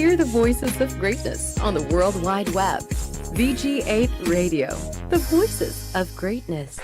Hear the voices of greatness on the World Wide Web. VG8 Radio, the voices of greatness.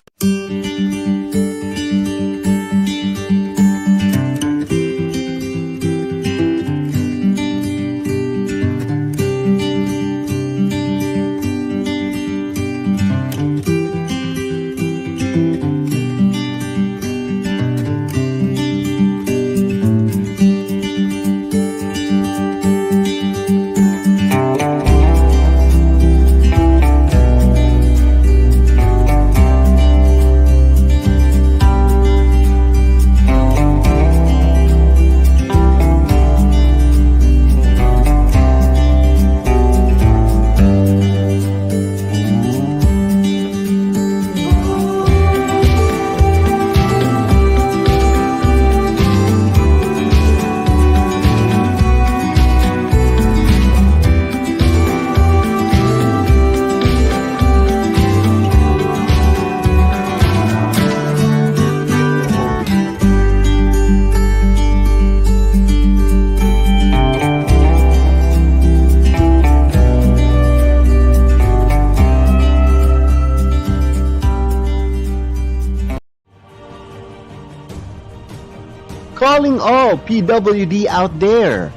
Calling all PWD out there.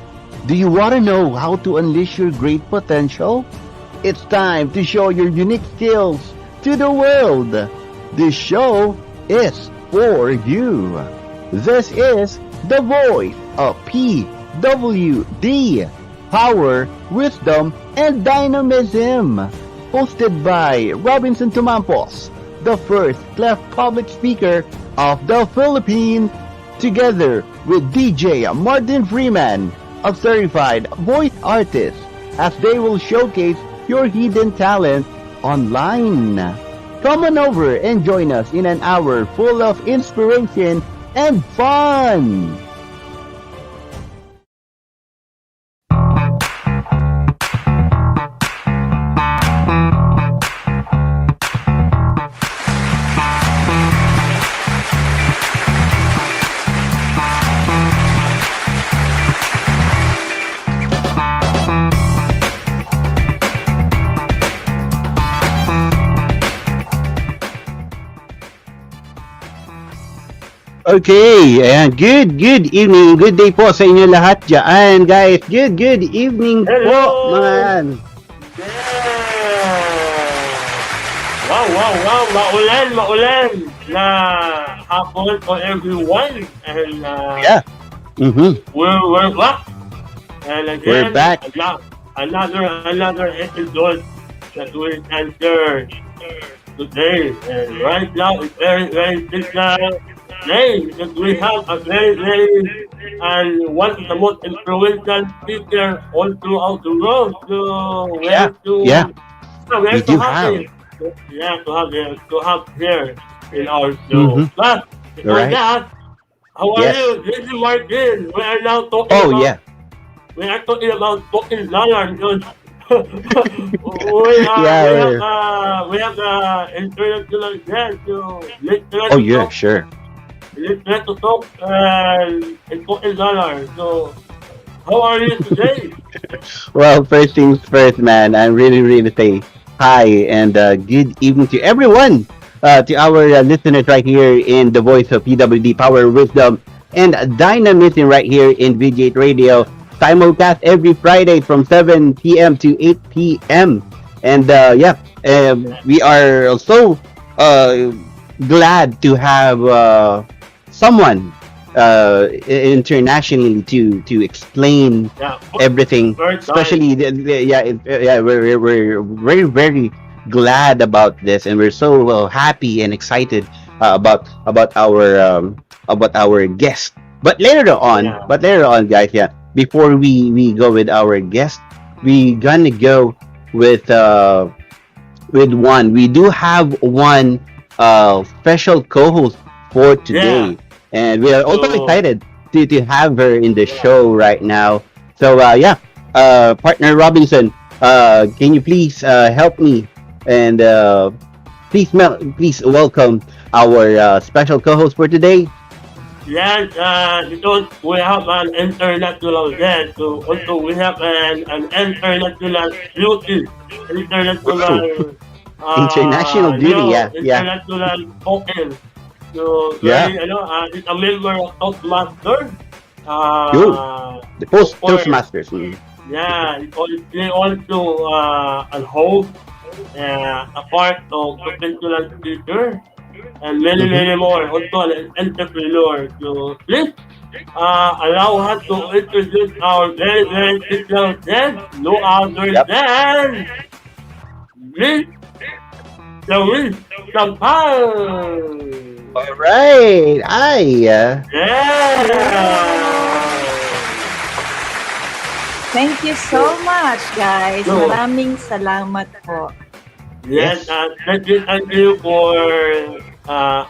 Do you want to know how to unleash your great potential? It's time to show your unique skills to the world. This show is for you. This is the voice of PWD. Power, Wisdom, and Dynamism. Hosted by Robinson Tumampos, the first left public speaker of the Philippines, together with DJ Martin Freeman, a certified voice artist, as they will showcase your hidden talent online. Come on over and join us in an hour full of inspiration and fun. Okay, ayan. Good evening. Good day po sa inyo lahat dyan, guys. Good evening po, Hello! mga yan. Yeah! Wow! Maulan na hapon for everyone. And Yeah. Mm-hmm. we're back. And We're again, back. another episode that will enter today. And right now, it's very special day because we have a very and one of the most influential speaker all throughout the world. So we Yeah. have to Yeah. we We have to do have have. him. Yeah, to have here in our show. Mm-hmm. But before Right. that, how are Yes. you? This is Martin. We are now talking Oh, about yeah. talking dollar because we have international guest. So Oh, yeah, sure. let's try to talk in talking dollar. So how are you today? Well, first things first, man. I'm really saying hi and good evening to everyone. To our listeners right here in the voice of PWD Power, Wisdom, and Dynamism right here in VG8 Radio. Simulcast every Friday from 7 p.m. to 8 p.m. And we are so glad to have someone internationally to explain Yeah, everything, first time. especially we're very glad about this, and we're so happy and excited about our guest. Yeah. But later on, guys, yeah, before we go with our guest, we gonna go with one. We do have one special co-host for Yeah. today, and we are also So excited to have her in the yeah. show right now. So partner Robinson, can you please help me and please welcome our special co-host for today. Yes, because we have an international guest, so also we have an international beauty, Wow. international, International beauty, yeah, yeah, international token. So yeah. very, is a member of Toastmasters. Yun. The Of post course, Toastmasters. yeah, they also a host, a part of the Pensulan Teacher, and many, Mm-hmm. many more. Also an entrepreneur. So please allow us to introduce our very, very special guest, no other Yep. than Miss Louise Champal. All right. I. Yeah! Thank you so much, guys. So, Maraming salamat po. yes, Yes. thank you for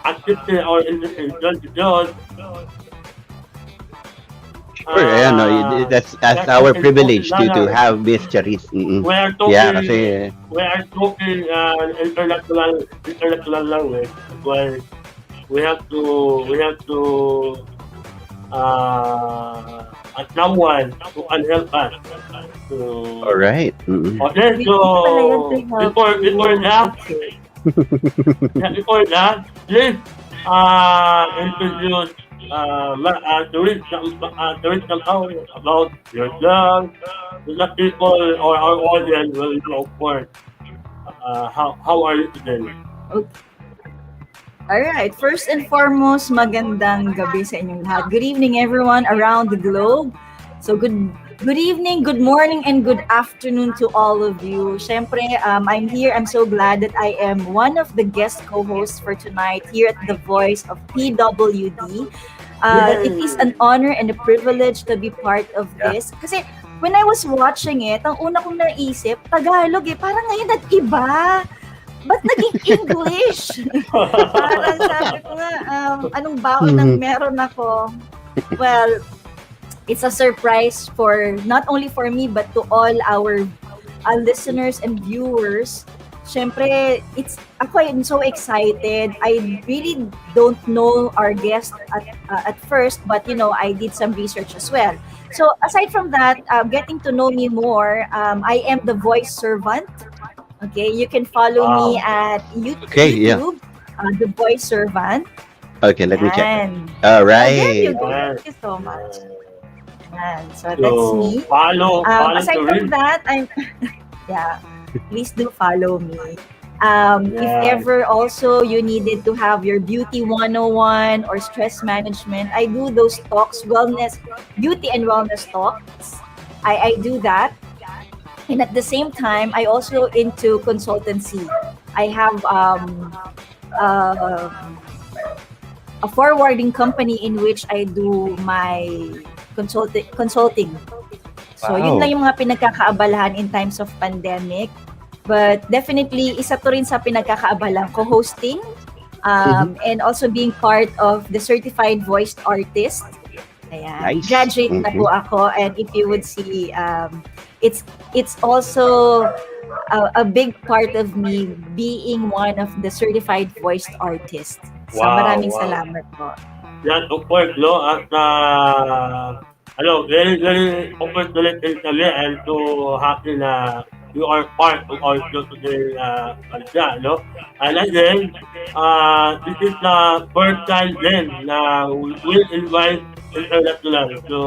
accepting our invitation because Sure. Ayan, no, that's that's our an important privilege to matter. have Miss Charis. Mm-mm. We are Yeah, talking kasi we are talking international language. Well, we have to someone who can help us. So all right. Mm-mm. okay, We so pala yan to help before you. that, Okay. before that, please introduce to read somehow about yourself, so that people or our audience will know, of course, how are you today? Alright, first and foremost, magandang gabi sa inyong lahat. Good evening everyone around the globe. So good evening, good morning, and good afternoon to all of you. Syempre, I'm here. I'm so glad that I am one of the guest co-hosts for tonight here at the Voice of PWD. It is an honor and a privilege to be part of Yeah. this. Kasi when I was watching it, ang una kong naisip, Tagalog eh. Parang ngayon nag-iba. Ba't naging English? Parang sabi ko nga, anong baon ng meron ako? Well, it's a surprise for not only for me but to all our listeners and viewers. Syempre, I'm so excited. I really don't know our guest at first, but I did some research as well. So aside from that, getting to know me more, I am the voice servant. Okay, you can follow me Wow. at Okay, yeah. YouTube, The Voice Servant. Okay, let me check. Yan. All Oh, there you right. go. Yes. Thank you so much. Yan. So that's So me. follow Aside to from read. that, yeah, please do follow me. If Yes. ever also you needed to have your beauty 101 or stress management, I do those talks, beauty and wellness talks. I do that. And at the same time, I also into consultancy. I have uh, a forwarding company in which I do my consulting. So yun Wow. lang yung mga pinagkakaabalahan in times of pandemic. But definitely, isa to rin sa pinagkakaabalahan ko, hosting, and also being part of the certified voiced artist. Ayan. Nice. Graduate na po ako, and if you would see, it's also a big part of me being one of the certified voiced artists. So Wow, maraming wow. salamat po. Yes, of course, no? At very, very opportunity kami and so happy na you are part of our show today, Alja, no? And again, this is the first time din na we invite international. So,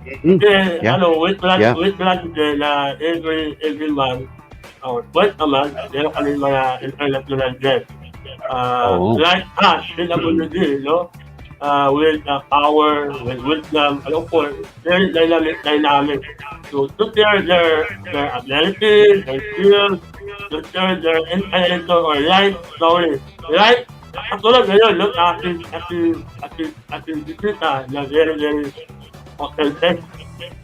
kasi, Yeah. Yeah. we plan today na every month, or once a month, meron kami mga international guests. Oh. Like us, PWD, no? With power, with wisdom, and of course, very dynamic. So to share their abilities, their skills, to share their intellectual or life story. Right? Katulad ngayon, no? Ating bisita na very, very authentic.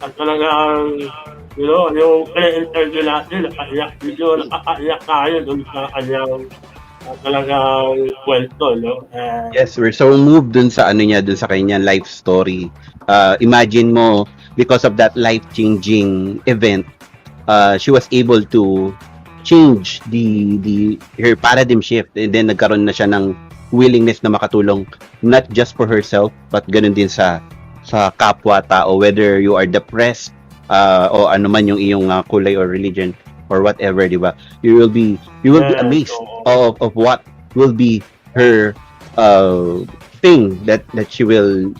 At talagang, yung pre-interview natin, nakakaiyak tayo dun sa kanyang talagang kwento, no? Yes, we're so moved dun sa dun sa kanyang life story. Imagine mo, because of that life-changing event, she was able to change her paradigm shift, and then nagkaroon na siya ng willingness na makatulong not just for herself but ganun din sa kapwa tao, whether you are depressed o ano man yung iyong kulay or religion or whatever, di ba? You will be Yes, amazed oo. of what will be her thing that she will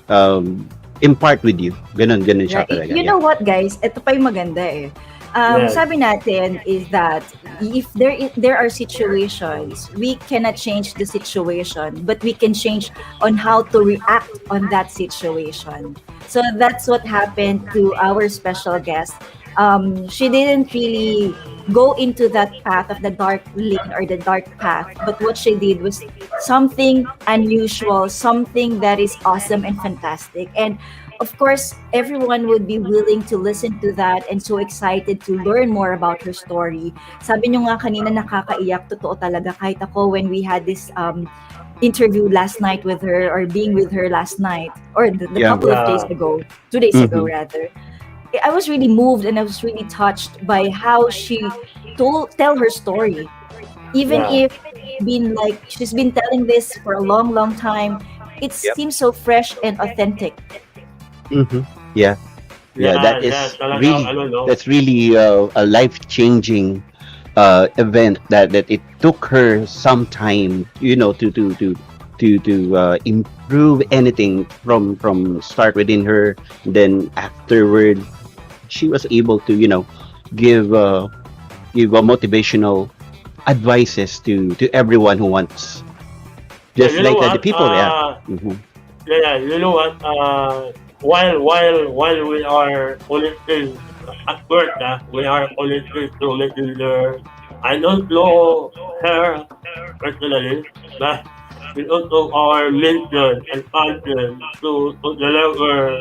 impart with you. Ganun siya Right. talaga. You Yeah. know what, guys? Ito pa yung maganda eh. Yes. Sabi natin is that if there are situations, we cannot change the situation, but we can change on how to react on that situation. So that's what happened to our special guest. She didn't really go into that path of the dark lane or the dark path, but what she did was something unusual, something that is awesome and fantastic. And of course, everyone would be willing to listen to that and so excited to learn more about her story. Sabi niyo nga kanina nakakaiyak, totoo talaga. Kahit ako when we had this interview last night with her or being with her last night or the Yeah. couple of days Yeah. ago, 2 days ago Mhm. rather. I was really moved and I was really touched by how she tell her story. Even Yeah. if she's been telling this for a long, long time, it Yep. seems so fresh and authentic. Mhm. Yeah. Yeah, that is Yeah, talagang really ano, no? that's really a life-changing event that it took her some time, to improve anything from start within her. Then afterward, she was able to give a motivational advices to everyone who wants, Yeah, just you know like the what? people. Yeah. Mhm. You know what? While we are collecting at work, we are collecting through Messenger. I don't know her personally, but we also are mentioned and content to deliver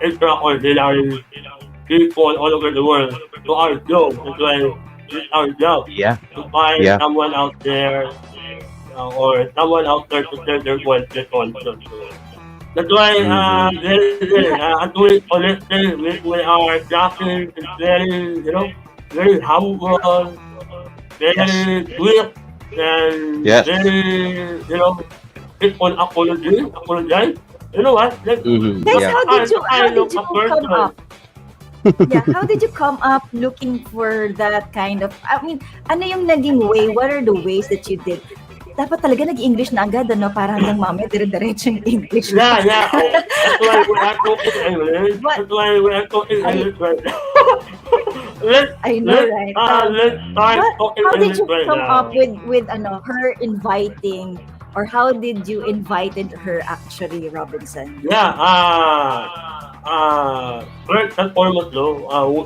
extraordinary people all over the world to our job. That's why it's our job Yeah. to find Yeah. someone out there or someone out there to share their voices also. So that's why Mhm. as we honestly we are talking and very humble, Yes. very sweet, and Yes. very people apologize. You know what? Mhm. Guys, Yeah. I'm a how kind of did you a come person. up? Yeah, how did you come up looking for that kind of, I mean, ano yung naging way? What are the ways that you did? Dapat talaga nag-English na agad, ano? Para hanggang mamaya dire-diretso yung English mo. Yeah. Oh, that's why we are talking English. What? That's why we are talking I, English right now. let's I know, right? let's start But talking how did English you right come up now. with her inviting, or how did you invited her actually, Robinson? Yeah. First and foremost, though,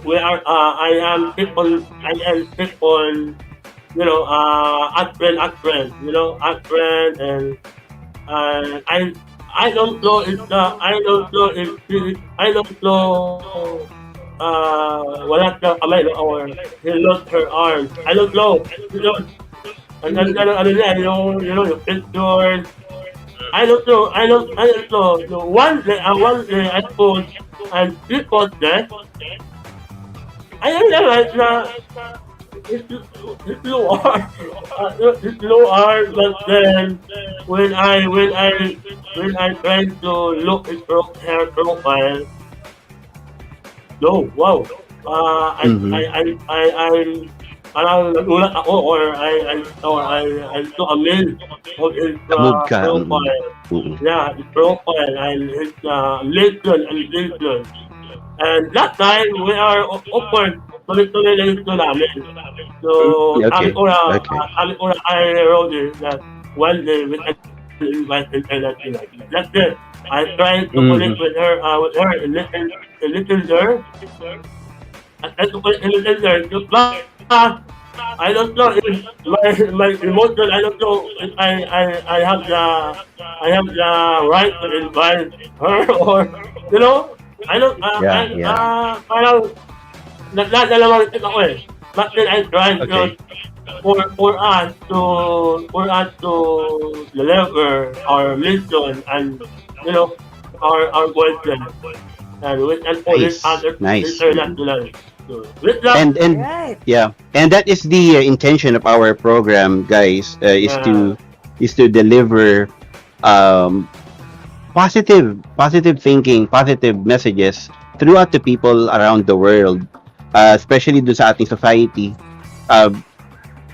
we are. I am people. At friend. At friend, and I don't know if I don't know. Wala siyang kamay, no? Or he lost her arms. I don't know. Ano niya, yung pictures. I don't know. So one day I post, and she posted. I realized na it's low R. It's low R, but then when I tried to look at her profile, no, wow. Mhm. Parang nagulat ako, or I so amazed of his Move ka. profile. Mhm. Yeah, his profile and his LinkedIn. And that time, we are open. Tuloy-tuloy lang ito namin. So, Okay. Okay. sabi ko na kay Roddy that one day we can invite international. That's it. I tried to Mhm. connect with her a little there. I tried to connect a little there. But, I don't know if my emotion, I don't know if I have the right to invite her or, I don't, Yeah. Yeah. parang, nagdadalawang isip ako eh. But then I tried Okay. for us to deliver our mission and our boyfriend and with and for his Nice. other Nice. Mhm. international. So, with that, and Right. yeah, and that is the intention of our program, guys, uh, is to deliver um positive thinking, positive messages throughout the people around the world, especially do sa ating society. Uh,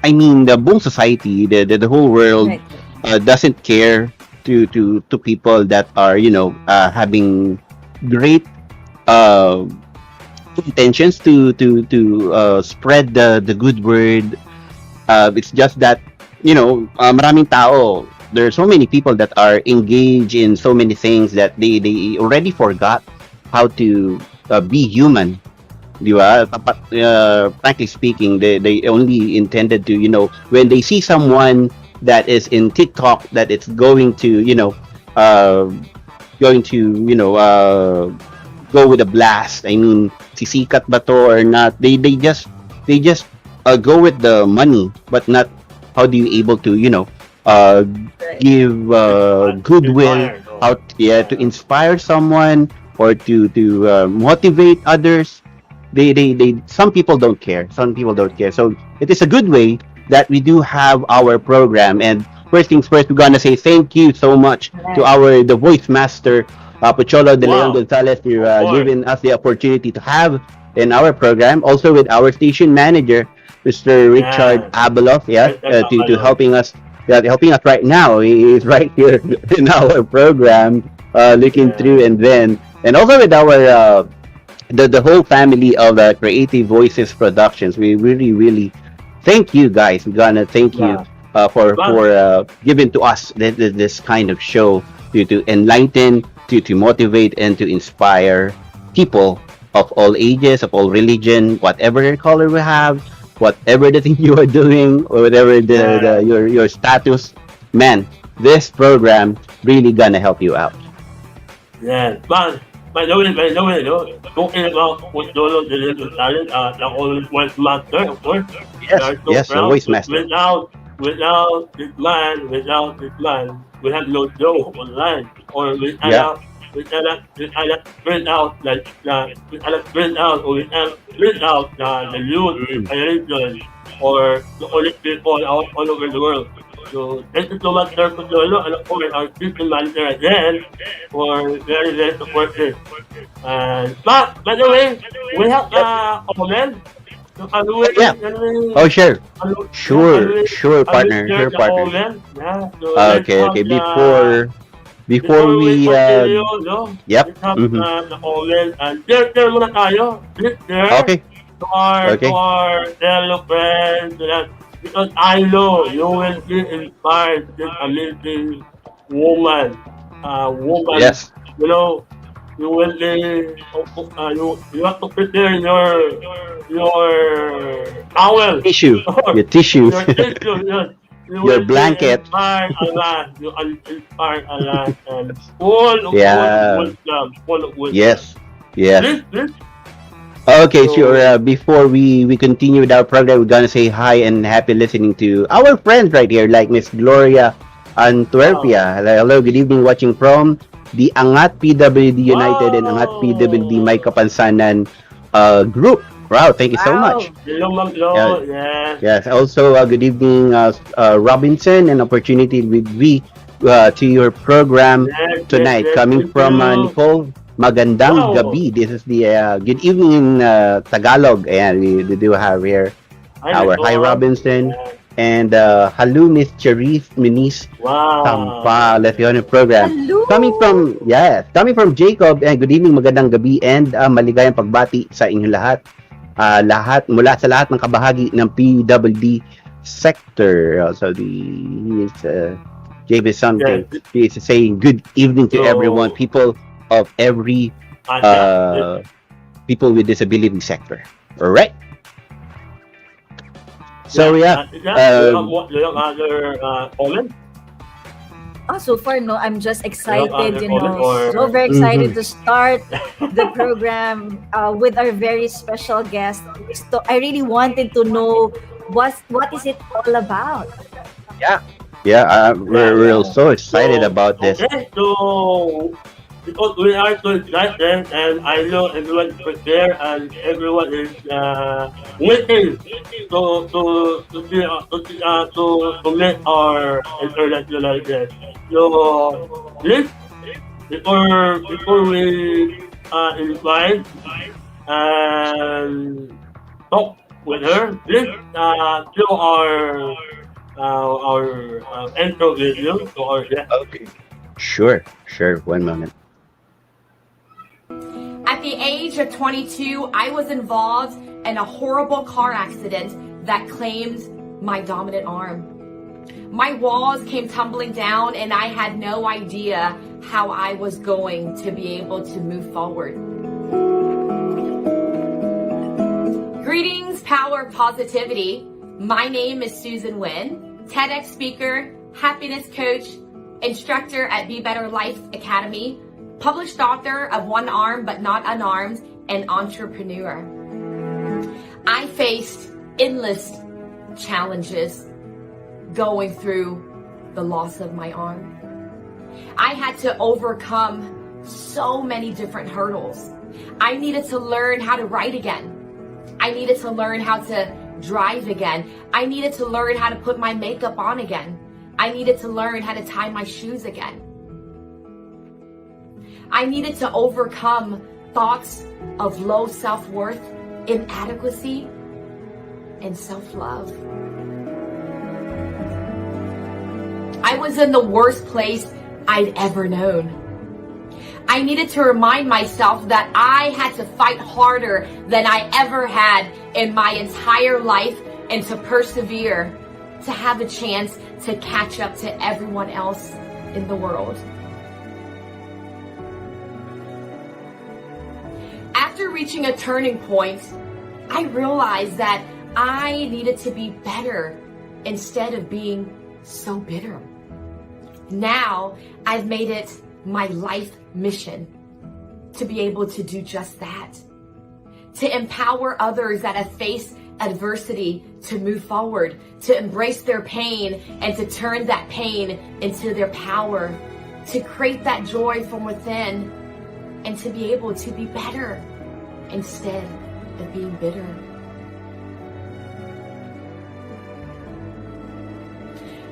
I mean, the buong society, the whole world Right. doesn't care to people that are, having great uh, intentions to spread the good word. It's just that, maraming tao. There are so many people that are engaged in so many things that they already forgot how to be human. Di ba? Frankly speaking, they only intended to, when they see someone that is in TikTok that it's uh, going to, go with a blast. I mean, sisikat ba to or not? They just go with the money, but not how do you able to, uh, Right. give goodwill, inspired. No? how yeah, to inspire someone or to motivate others. Some people don't care. Some people don't care. So it is a good way that we do have our program. And first things first, we're gonna say thank you so much to Right. our the voice master, Pocholo de Leon Wow, Gonzalez, for of course. giving us the opportunity to have in our program. Also with our station manager, Mr. Richard Yeah, Abeloff, yeah, right, that to alone. helping us. Yeah, helping us right now. He is right here in our program, looking Yeah, through, and also with our the whole family of Creative Voices Productions. We really thank you guys. We're gonna thank you yeah. But for giving to us this kind of show to enlighten, to motivate, and to inspire people of all ages, of all religion, whatever color we have, whatever the thing you are doing, or whatever yeah, your status. Man, this program really gonna help you out. yeah. But by the way, talking about what Dolo did with talent, the always was master, of course. We Yes, are so yes, the proud. voice master. Without this man, we have no show online, or Yeah, we cannot print out we cannot print out or we cannot print out the youth mm, generation or the only people out all over the world. So thank you so much, Sir Consuelo, and of course our system manager again for very supportive. And but by the way, we have yep. a comment. So Oh, yeah. Oh, sure. Sure, sure, can we partner. share Sure, the partner. comment? Yeah. So let's Okay, have okay. the Before before we we continue, no? yep. Let's have Mm-hmm. the comment and share muna tayo. Please share Okay, to okay. our fellow friends so that because I know you will be inspired this amazing woman. Woman, Yes. you know, you will be you have to prepare your towel Tissue. or Your tissue. your tissue. Yes. You Your will be blanket. inspired a lot. You are inspired a lot and full of Yeah. wisdom, full of wisdom. Yes. Yes. Please. Okay, sure. So Before we continue with our program, we're gonna say hi and happy listening to our friends right here, like Miss Gloria wow. Antwerpia. Hello, good evening. Watching from the Angat PWD United and Angat PWD May Wow. Kapansanan group. Wow, thank you so much. Wow. Hello, Ma'am Yeah, Flo. Yes. yes. Also, good evening, Robinson, and opportunity with we to your program tonight. Yes. Coming Thank from you. Nicole, magandang Wow. gabi. This is the good evening in Tagalog. And we do have here Hi, our hi Nicole. Robinson Yes. and hello Miss Charisse Minis Tampa. Wow. Let's go on the program. Hello. Coming from Jacob, and good evening, magandang gabi, and maligayang pagbati sa inyong lahat. Mula sa lahat ng kabahagi ng PWD sector. So he is James Yes. something. He is saying good evening to everyone, So, people of every yeah. uh, people with disability sector. All right. So Yeah. yeah, Yeah. um, Do you have other comment? Oh, so far, no, I'm just Do you have excited, other comment so or very excited mhm. to start the program with our very special guest. So I really wanted to know what is it all about? Yeah, yeah, yeah, we're yeah. so excited So about this. okay. So because we are so excited, and I know everyone is prepared, and everyone is waiting to meet our internationalization. So please, before we invite and talk with her, please show our intro video to our guest. Okay. Sure. One moment. At the age of 22, I was involved in a horrible car accident that claimed my dominant arm. My walls came tumbling down, and I had no idea how I was going to be able to move forward. Greetings, power, positivity. My name is Susan Nguyen, TEDx speaker, happiness coach, instructor at Be Better Life Academy, published author of One Arm But Not Unarmed, and entrepreneur. I faced endless challenges going through the loss of my arm. I had to overcome so many different hurdles. I needed to learn how to write again. I needed to learn how to drive again. I needed to learn how to put my makeup on again. I needed to learn how to tie my shoes again. I needed to overcome thoughts of low self-worth, inadequacy, and self-love. I was in the worst place I'd ever known. I needed to remind myself that I had to fight harder than I ever had in my entire life, and to persevere, to have a chance to catch up to everyone else in the world. After reaching a turning point, I realized that I needed to be better instead of being so bitter. Now, I've made it my life mission to be able to do just that. To empower others that have faced adversity to move forward, to embrace their pain and to turn that pain into their power, to create that joy from within, and to be able to be better instead of being bitter.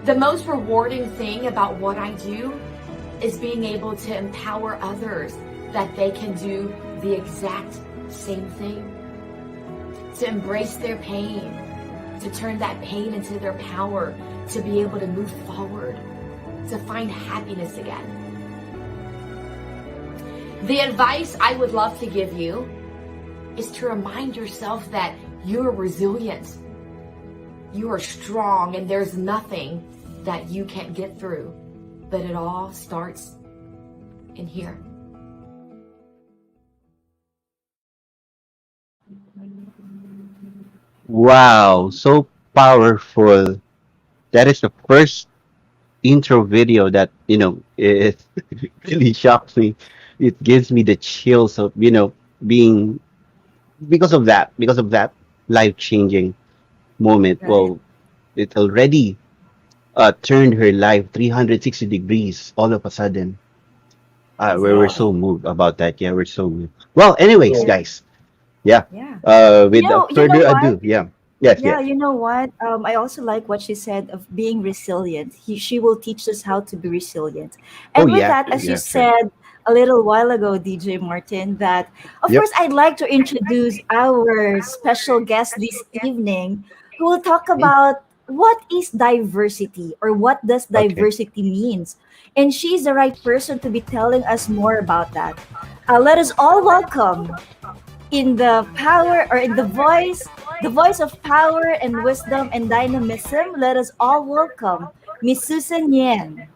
The most rewarding thing about what I do is being able to empower others that they can do the exact same thing. To embrace their pain, to turn that pain into their power, to be able to move forward, to find happiness again. The advice I would love to give you is to remind yourself that you're resilient, you are strong, and there's nothing that you can't get through. But it all starts in here. Wow, so powerful. That is the first intro video that, it really shocks me. It gives me the chills of, being because of that life-changing moment. Right. Well, it already turned her life 360 degrees all of a sudden. We're Yeah. so moved about that. Yeah, we're so moved. Well, anyways, So, guys. Yeah. Yeah. With You know further what? ado, yeah. Yes, Yeah, yes. you know what? I also like what she said of being resilient. She will teach us how to be resilient. Oh, And with yeah. that, as you Yeah, sure. said a little while ago, DJ Martin, that of Yep. course I'd like to introduce our special guest this evening who will talk Mhm. about what is diversity or what does Okay. diversity means. And she's the right person to be telling us more about that. Let us all welcome in the power or in the voice of power and wisdom and dynamism, let us all welcome Miss Susan Yen.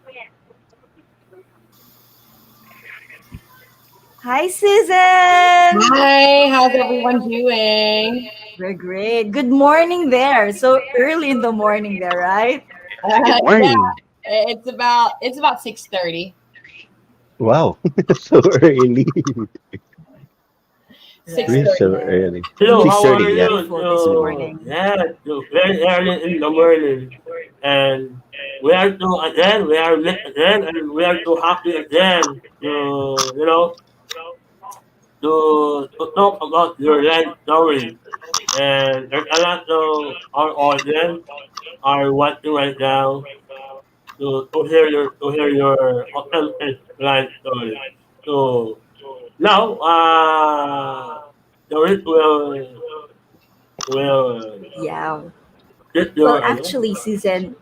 Hi, Susan. Hi, how's everyone doing? We're great. Good morning there. So early in the morning there, right? Good Yeah, morning. it's about 6:30. Wow. So early. Six Really so thirty. early. Hello, how are 6:30, yeah. you? Beautiful this morning. Yeah, very early in the morning. And we are to again, we are lit again, and we are too happy again to, to talk about your life story. And there's a lot of our audience are watching right now to hear your authentic life story. So now the rest will Yeah. get Well, your actually, Susan,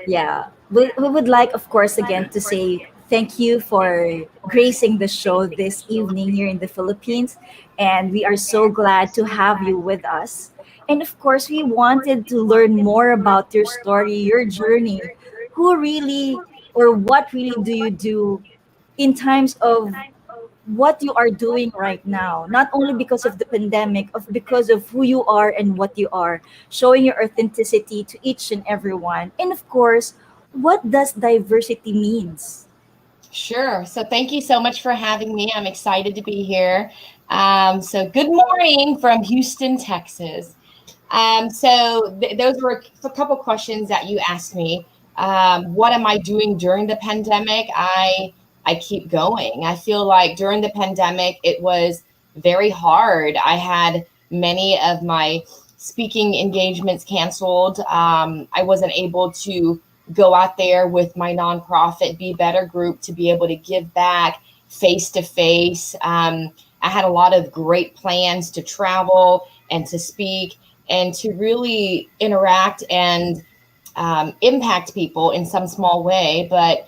yeah, we would like, of course, again to say thank you for gracing the show this evening here in the Philippines. And we are so glad to have you with us. And of course, we wanted to learn more about your story, your journey. Who really or what really do you do in times of what you are doing right now, not only because of the pandemic, of because of who you are and what you are, showing your authenticity to each and everyone. And of course, what does diversity means? Sure. So thank you so much for having me. I'm excited to be here. So good morning from Houston, Texas. Those were a couple questions that you asked me. What am I doing during the pandemic? I keep going. I feel like during the pandemic, it was very hard. I had many of my speaking engagements canceled. I wasn't able to go out there with my nonprofit Be Better group to be able to give back face to face. I had a lot of great plans to travel and to speak and to really interact and impact people in some small way. But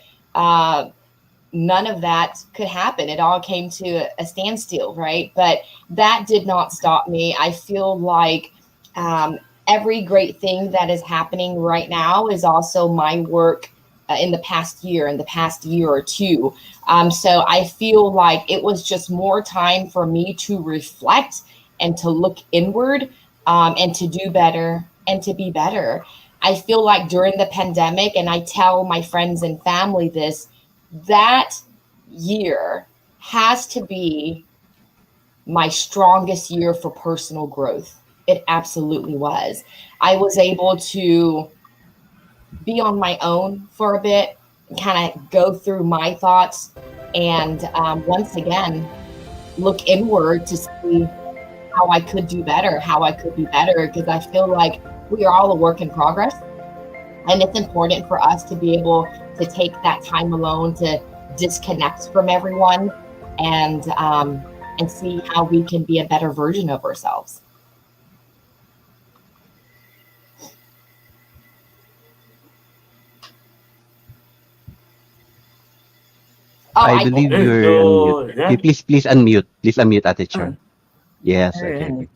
none of that could happen. It all came to a standstill, right? But that did not stop me. I feel like um, every great thing that is happening right now is also my work in the past year or two. So I feel like it was just more time for me to reflect and to look inward and to do better and to be better. I feel like during the pandemic, and I tell my friends and family this, that year has to be my strongest year for personal growth. It absolutely was. I was able to be on my own for a bit, kind of go through my thoughts, and once again, look inward to see how I could do better, how I could be better, because I feel like we are all a work in progress. And it's important for us to be able to take that time alone to disconnect from everyone and see how we can be a better version of ourselves. Oh, I I believe okay. you're on mute. So yeah, Please unmute. Please unmute, Ate Oh, Chon. Yes, all okay. right.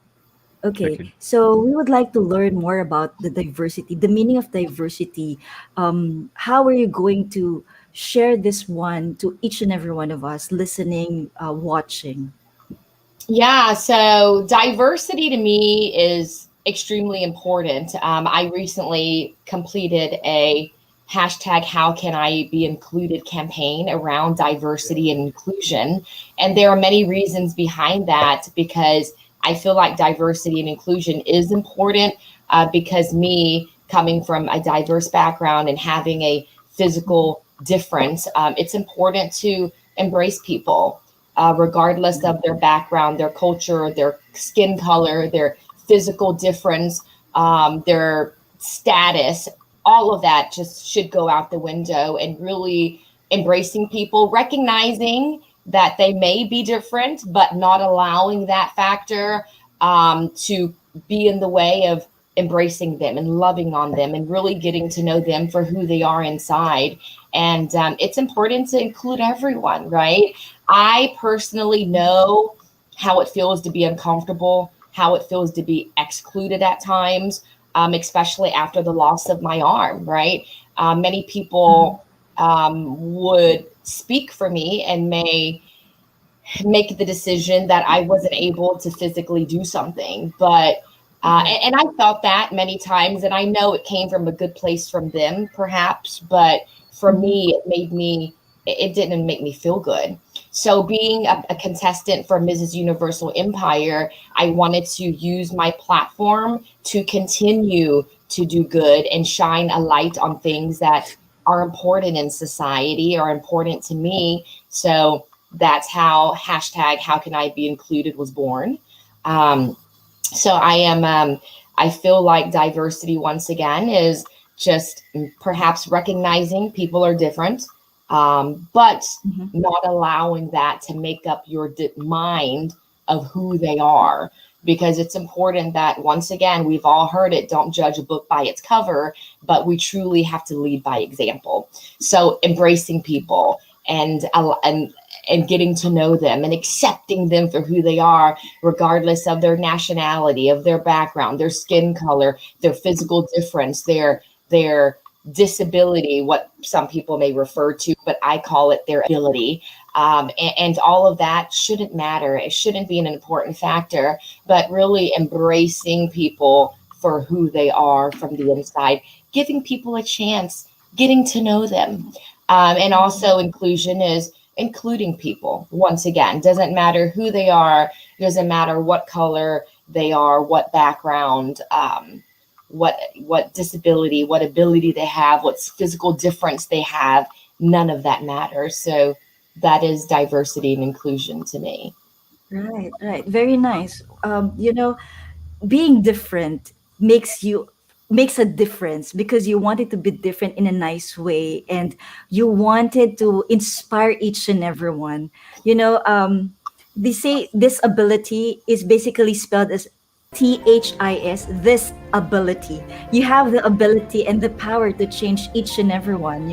Okay, Okay. so we would like to learn more about the diversity, the meaning of diversity. How are you going to share this one to each and every one of us listening, watching? Yeah, so diversity to me is extremely important. I recently completed a hashtag How Can I Be Included campaign around diversity and inclusion. And there are many reasons behind that because I feel like diversity and inclusion is important because me coming from a diverse background and having a physical difference, it's important to embrace people regardless of their background, their culture, their skin color, their physical difference, their status. All of that just should go out the window and really embracing people, recognizing that they may be different, but not allowing that factor to be in the way of embracing them and loving on them and really getting to know them for who they are inside. And it's important to include everyone, right? I personally know how it feels to be uncomfortable, how it feels to be excluded at times, especially after the loss of my arm, right? Many people would speak for me and may make the decision that I wasn't able to physically do something. But and I felt that many times, and I know it came from a good place from them, perhaps. But for me, it didn't make me feel good. So being a contestant for Mrs. Universal Empire, I wanted to use my platform to continue to do good and shine a light on things that are important in society, are important to me. So that's how hashtag how can I be included was born. So I feel like diversity once again is just perhaps recognizing people are different, but Mhm. not allowing that to make up your mind of who they are. Because it's important that, once again, we've all heard it, don't judge a book by its cover, but we truly have to lead by example. So embracing people and getting to know them and accepting them for who they are, regardless of their nationality, of their background, their skin color, their physical difference, their disability, what some people may refer to, but I call it their ability. And all of that shouldn't matter. It shouldn't be an important factor, but really embracing people for who they are from the inside, giving people a chance, getting to know them. And also inclusion is including people. Once again, doesn't matter who they are, doesn't matter what color they are, what background, what disability, what ability they have, what physical difference they have. None of that matters. So that is diversity and inclusion to me. Right, right. Very nice. Being different makes a difference because you wanted to be different in a nice way, and you wanted to inspire each and everyone. They say this ability is basically spelled as THIS, this ability. You have the ability and the power to change each and everyone,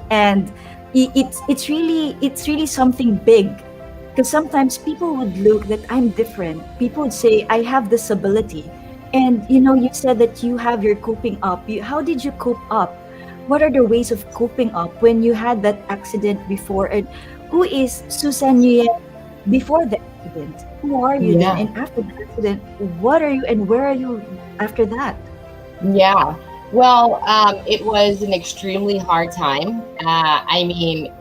and it's really something big, because sometimes people would look that I'm different. People would say I have this ability. And you said that you have your coping up. How did you cope up? What are the ways of coping up when you had that accident before? And who is Susan Nguyen before the accident? Who are you then? Yeah. And after the accident, what are you and where are you after that? Yeah. Well, it was an extremely hard time. I mean,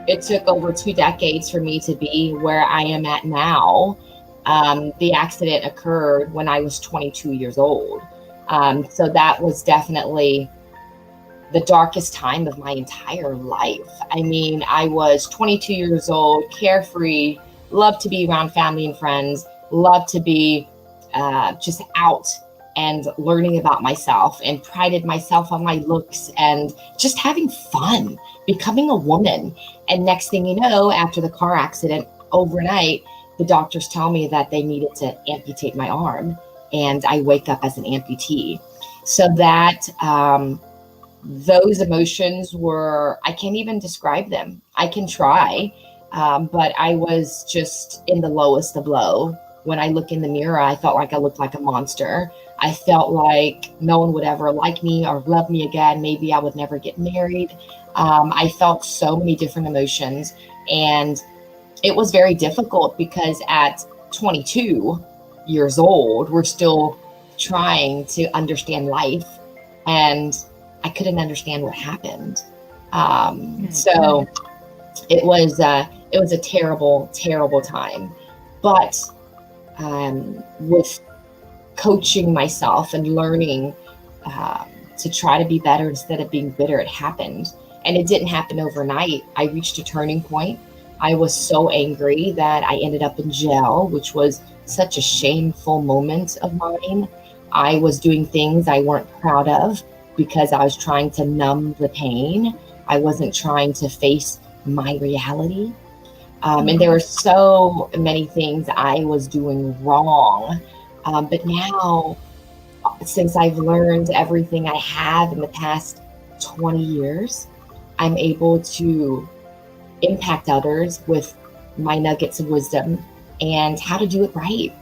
it took over 2 decades for me to be where I am at now. The accident occurred when I was 22 years old. So that was definitely the darkest time of my entire life. I mean, I was 22 years old, carefree, loved to be around family and friends, loved to be just out and learning about myself, and prided myself on my looks and just having fun, becoming a woman. And next thing you know, after the car accident, overnight, the doctors tell me that they needed to amputate my arm, and I wake up as an amputee. So that those emotions were, I can't even describe them. I can try, but I was just in the lowest of low. When I look in the mirror, I felt like I looked like a monster. I felt like no one would ever like me or love me again. Maybe I would never get married. I felt so many different emotions, and it was very difficult because at 22 years old, we're still trying to understand life, and I couldn't understand what happened. So it was a terrible, terrible time. But with coaching myself and learning to try to be better instead of being bitter, it happened. And it didn't happen overnight. I reached a turning point. I was so angry that I ended up in jail, which was such a shameful moment of mine. I was doing things I weren't proud of because I was trying to numb the pain. I wasn't trying to face my reality. And there were so many things I was doing wrong. But now, since I've learned everything I have in the past 20 years, I'm able to impact others with my nuggets of wisdom and how to do it right.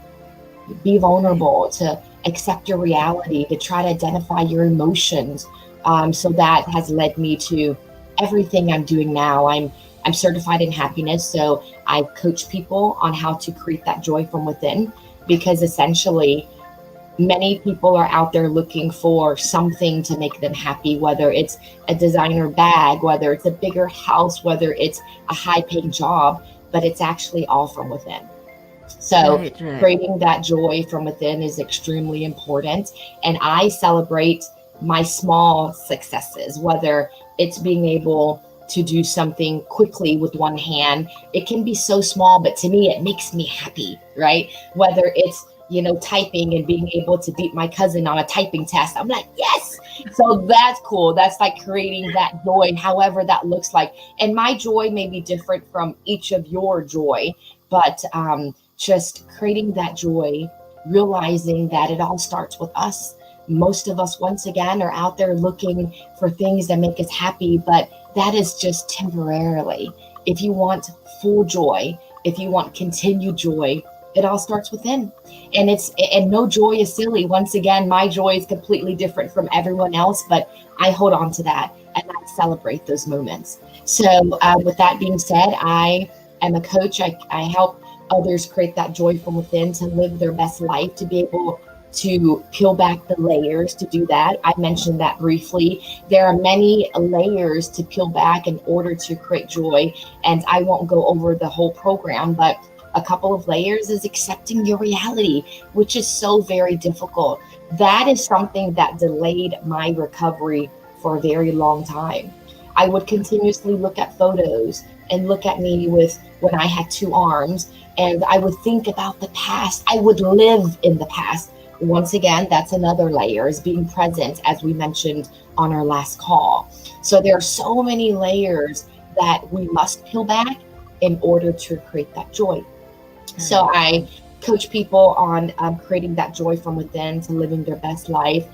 Be vulnerable, to accept your reality, to try to identify your emotions. So that has led me to everything I'm doing now. I'm certified in happiness, so I coach people on how to create that joy from within, because essentially many people are out there looking for something to make them happy, whether it's a designer bag, whether it's a bigger house, whether it's a high-paying job, but it's actually all from within. So Right. creating that joy from within is extremely important. And I celebrate my small successes, whether it's being able to do something quickly with one hand. It can be so small, but to me, it makes me happy, right? Whether it's, typing and being able to beat my cousin on a typing test. I'm like, yes. So that's cool. That's like creating that joy, however that looks like. And my joy may be different from each of your joy, but just creating that joy, realizing that it all starts with us. Most of us, once again, are out there looking for things that make us happy, but that is just temporarily. If you want full joy, if you want continued joy, it all starts within. And no joy is silly. Once again, my joy is completely different from everyone else, but I hold on to that and I celebrate those moments. So with that being said, I am a coach. I help others create that joy from within to live their best life, to be able to peel back the layers to do that. I mentioned that briefly. There are many layers to peel back in order to create joy. And I won't go over the whole program, but a couple of layers is accepting your reality, which is so very difficult. That is something that delayed my recovery for a very long time. I would continuously look at photos and look at me with when I had 2 arms, and I would think about the past. I would live in the past. Once again, that's another layer, is being present, as we mentioned on our last call. So there are so many layers that we must peel back in order to create that joy. So I coach people on creating that joy from within to living their best life.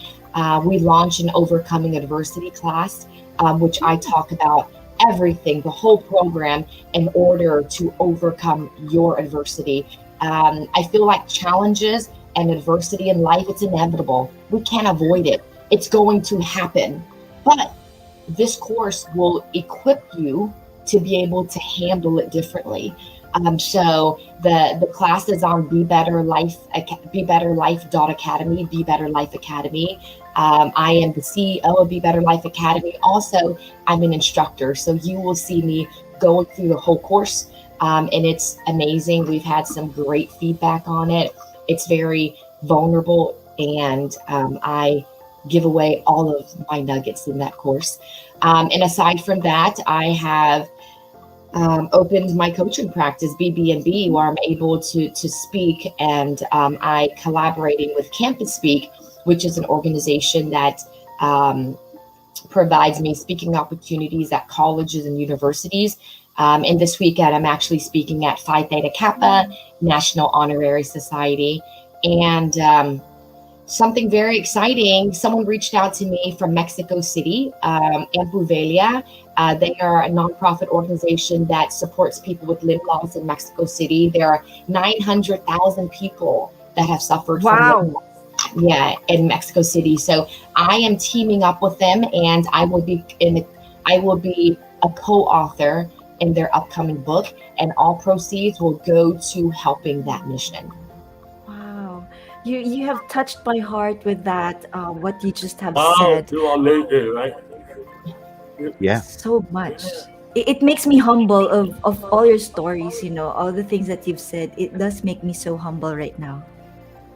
We launched an Overcoming Adversity class, which I talk about everything, the whole program, in order to overcome your adversity. I feel like challenges and adversity in life, it's inevitable. We can't avoid it. It's going to happen. But this course will equip you to be able to handle it differently. So the class is on BeBetterLife.Academy, Be Better Life Academy. I am the CEO of Be Better Life Academy. Also, I'm an instructor, so you will see me going through the whole course, and it's amazing. We've had some great feedback on it. It's very vulnerable, and I give away all of my nuggets in that course. And aside from that, I have opened my coaching practice, BB&B, where I'm able to speak, and I collaborating with Campus Speak, which is an organization that provides me speaking opportunities at colleges and universities. And this weekend, I'm actually speaking at Phi Theta Kappa National Honorary Society. And something very exciting, someone reached out to me from Mexico City, Ampuvelia. They are a nonprofit organization that supports people with limb loss in Mexico City. There are 900,000 people that have suffered from limb loss. Yeah, in Mexico City. So I am teaming up with them, and I will be a co-author in their upcoming book, and all proceeds will go to helping that mission. Wow. You have touched my heart with that, what you just have Wow, said you amazing, right? Yeah. so much. It makes me humble of all your stories, all the things that you've said. It does make me so humble right now.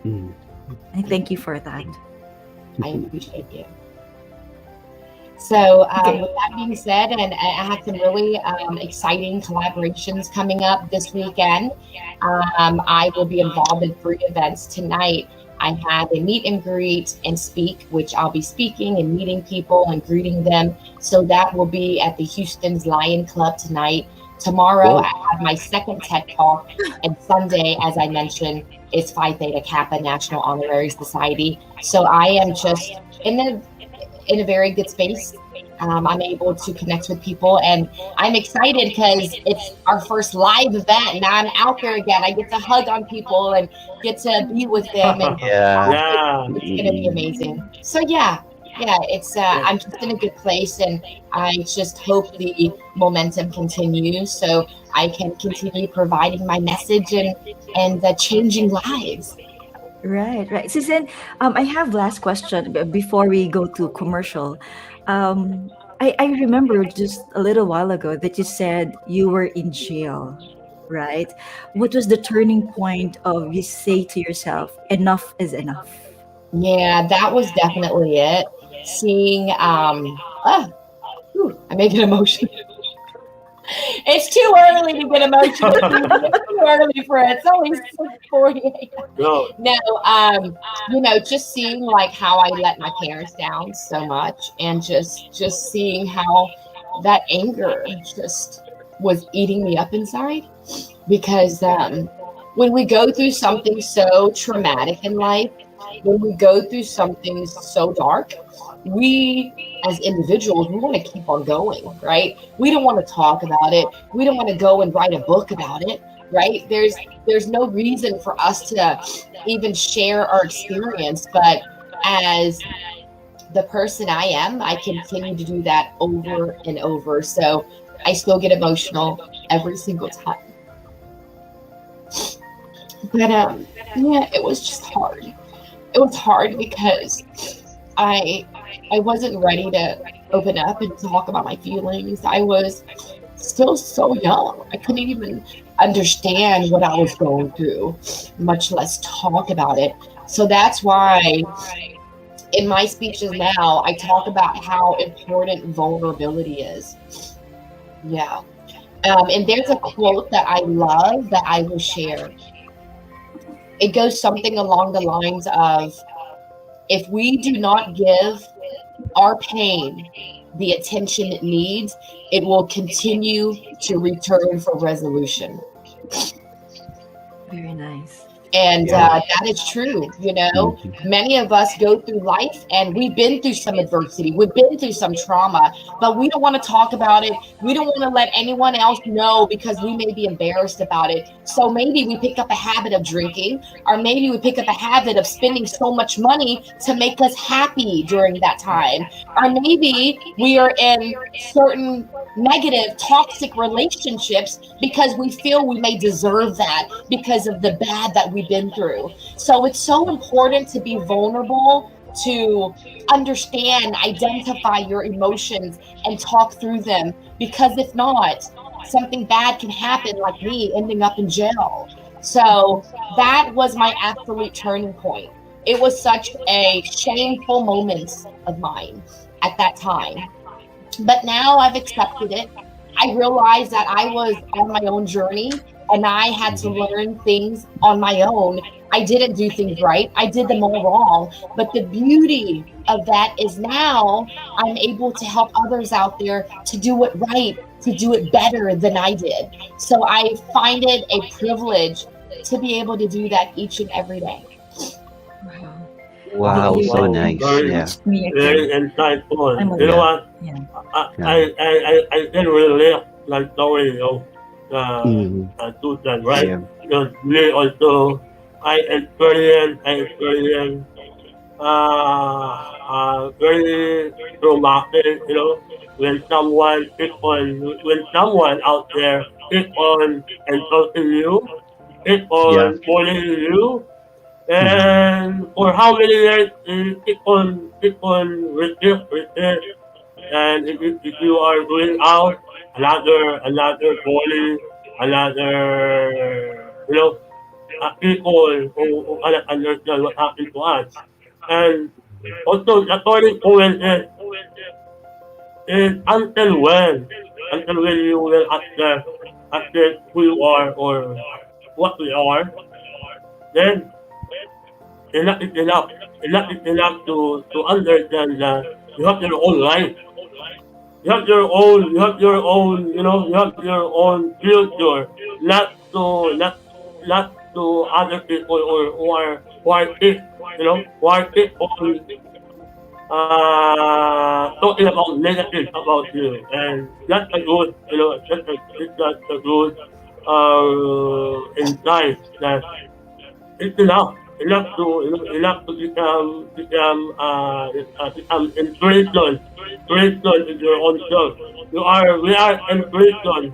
Mm. I thank you for that. I appreciate you. So Okay. with that being said, and I have some really exciting collaborations coming up this weekend. I will be involved in 3 events tonight. I have a meet and greet and speak, which I'll be speaking and meeting people and greeting them. So that will be at the Houston's Lion Club tonight. Tomorrow, Whoa. I have my second TED Talk, and Sunday, as I mentioned, is Phi Theta Kappa National Honorary Society. So I am just in a very good space. I'm able to connect with people, and I'm excited because it's our first live event. Now I'm out there again. I get to hug on people and get to be with them, and Yeah. Yeah. it's going to be amazing. So yeah, it's I'm just in a good place, and I just hope the momentum continues so I can continue providing my message and changing lives. Right, right. Susan, I have last question before we go to commercial. I remember just a little while ago that you said you were in jail, right? What was the turning point of you say to yourself, enough is enough? Yeah, that was definitely it. Seeing, I may get emotional. It's too early to get emotional, Susan. It's too early for it. It's only 6:40. No, No, just seeing like how I let my parents down so much, and just seeing how that anger just was eating me up inside. Because when we go through something so traumatic in life, when we go through something so dark, we as individuals, we want to keep on going, right? We don't want to talk about it. We don't want to go and write a book about it, right? There's no reason for us to even share our experience, but as the person I am, I continue to do that over and over. So I still get emotional every single time. But yeah, it was just hard. It was hard because I I wasn't ready to open up and talk about my feelings. I was still so young. I couldn't even understand what I was going through, much less talk about it. So that's why in my speeches now, I talk about how important vulnerability is. Yeah. And there's a quote that I love that I will share. It goes something along the lines of, if we do not give our pain the attention it needs, it will continue to return for resolution. Very nice. And Yeah. that is true. Mhm. Many of us go through life and we've been through some adversity, we've been through some trauma, but we don't want to talk about it. We don't want to let anyone else know because we may be embarrassed about it. So maybe we pick up a habit of drinking, or maybe we pick up a habit of spending so much money to make us happy during that time. Or maybe we are in certain negative, toxic relationships because we feel we may deserve that because of the bad that we've been through. So it's so important to be vulnerable, to understand, identify your emotions, and talk through them. Because if not, something bad can happen, like me ending up in jail. So that was my absolute turning point. It was such a shameful moment of mine at that time. But now I've accepted it. I realized that I was on my own journey and I had to learn things on my own. I didn't do things right. I did them all wrong. But the beauty of that is now I'm able to help others out there to do it right, to do it better than I did. So I find it a privilege to be able to do that each and every day. Wow. Wow, You so wow, nice. very, Yeah. touched me very again. insightful. I'm You know Yeah. okay. what? Yeah. Yeah. I can relate that story of Mhm. Susan, right? Yeah. Because we also, I experienced very traumatic, when someone out there keep on insulting you, keep Yeah. on bullying you, Mhm. and for how many years you keep on resist, and if you are doing out another bully, another people who cannot understand what happened to us. And also the turning point is until when you will accept who you are or what we are, then enough is enough. Enough is enough to understand that you have your own life. You have your own future, not to other people or who are on talking about negative about you, and that's a good, that's a good insight that it's enough to become inspiration in your own self. We are inspiration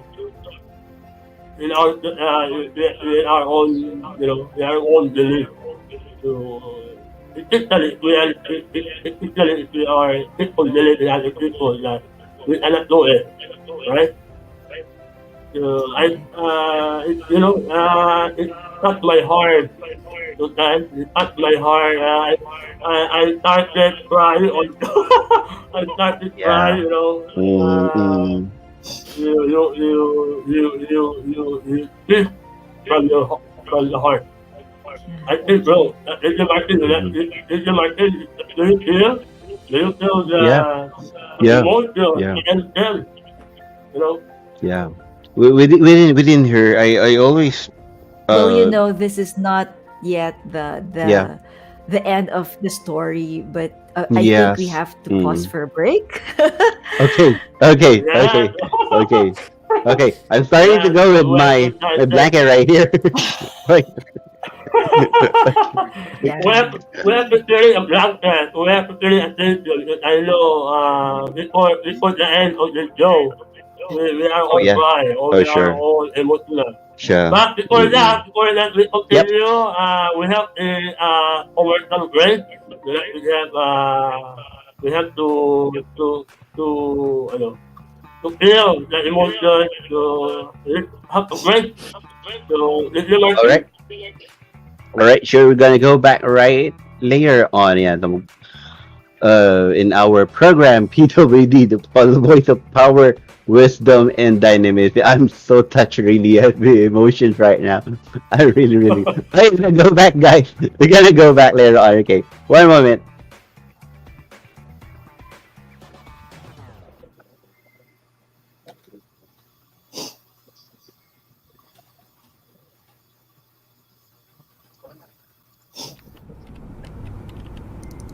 in our own belief. Especially if we are people dealing with other people that we cannot do it, right? So it touched my heart. Sometimes it touched my heart. I started crying on. I started crying. Yeah. Mm-mm. This from the heart. I think, bro. Is Martin? Mhm. Is Martin? Do you feel? Do you feel Yeah. the Yeah. emotion Yeah. and them? You know. Yeah. Within her, I always Well, uh this is not yet yeah. the end of the story, but I think we Yes. have to pause Mm. for a break. Okay. Okay. Yeah. Okay. Okay. Okay. I'm starting to Yeah. go with We my started. blanket right here. Like, Yeah. We have to carry a blanket. We have to carry attention. Because I know before the end of the show, we are oh all yeah. cry or Oh we are sure. all emotional. Sure. But Mm-mm. before that we Yep. continue. We have a commercial break. We have to to feel the emotion. To have a break. So, Mr. All right. Martin. All right. Sure. We're gonna go back right later on. Yeah. In our program PWD, the voice of power, wisdom, and dynamism. I'm so touched really at the emotions right now. I really, really. Hey, we're gonna go back, guys. We're gonna go back later on. Okay, one moment.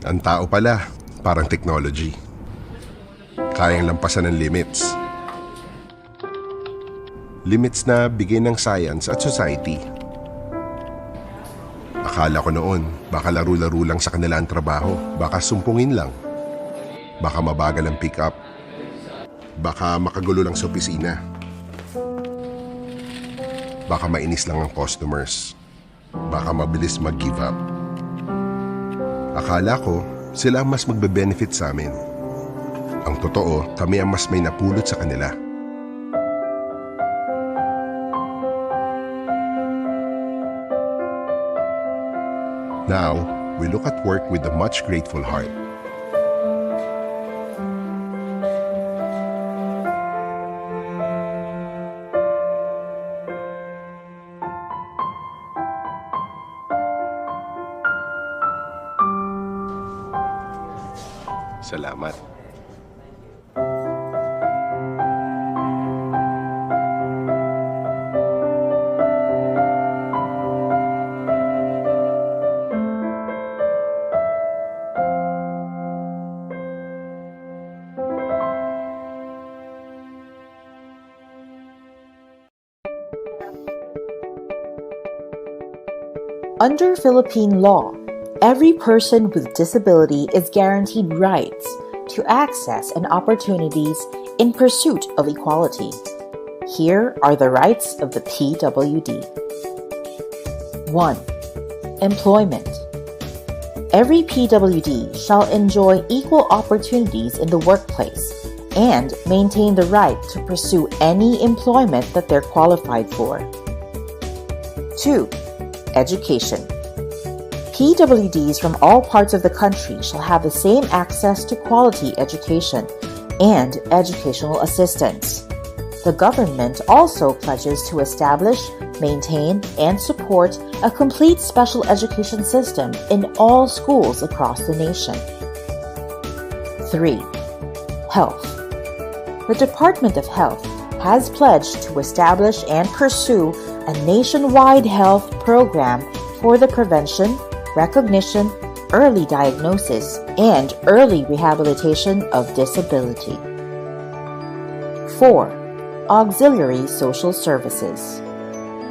Ang tao pala, parang technology. Kayang lampasan ng limits. Limits na bigay ng science at society. Akala ko noon, baka laro-laro lang sa kanila ang trabaho. Baka sumpungin lang. Baka mabagal ang pick up. Baka makagulo lang sa opisina. Baka mainis lang ang customers. Baka mabilis mag-give up. Akala ko, sila ang mas magbe-benefit sa amin. Ang totoo, kami ang mas may napulot sa kanila. Now, we look at work with a much grateful heart. Salamat. Under Philippine law, every person with disability is guaranteed rights to access and opportunities in pursuit of equality. Here are the rights of the PWD. 1. Employment. Every PWD shall enjoy equal opportunities in the workplace and maintain the right to pursue any employment that they're qualified for. 2. Education. PWDs from all parts of the country shall have the same access to quality education and educational assistance. The government also pledges to establish, maintain, and support a complete special education system in all schools across the nation. 3. Health. The Department of Health has pledged to establish and pursue a nationwide health program for the prevention, recognition, early diagnosis, and early rehabilitation of disability. 4. Auxiliary social services.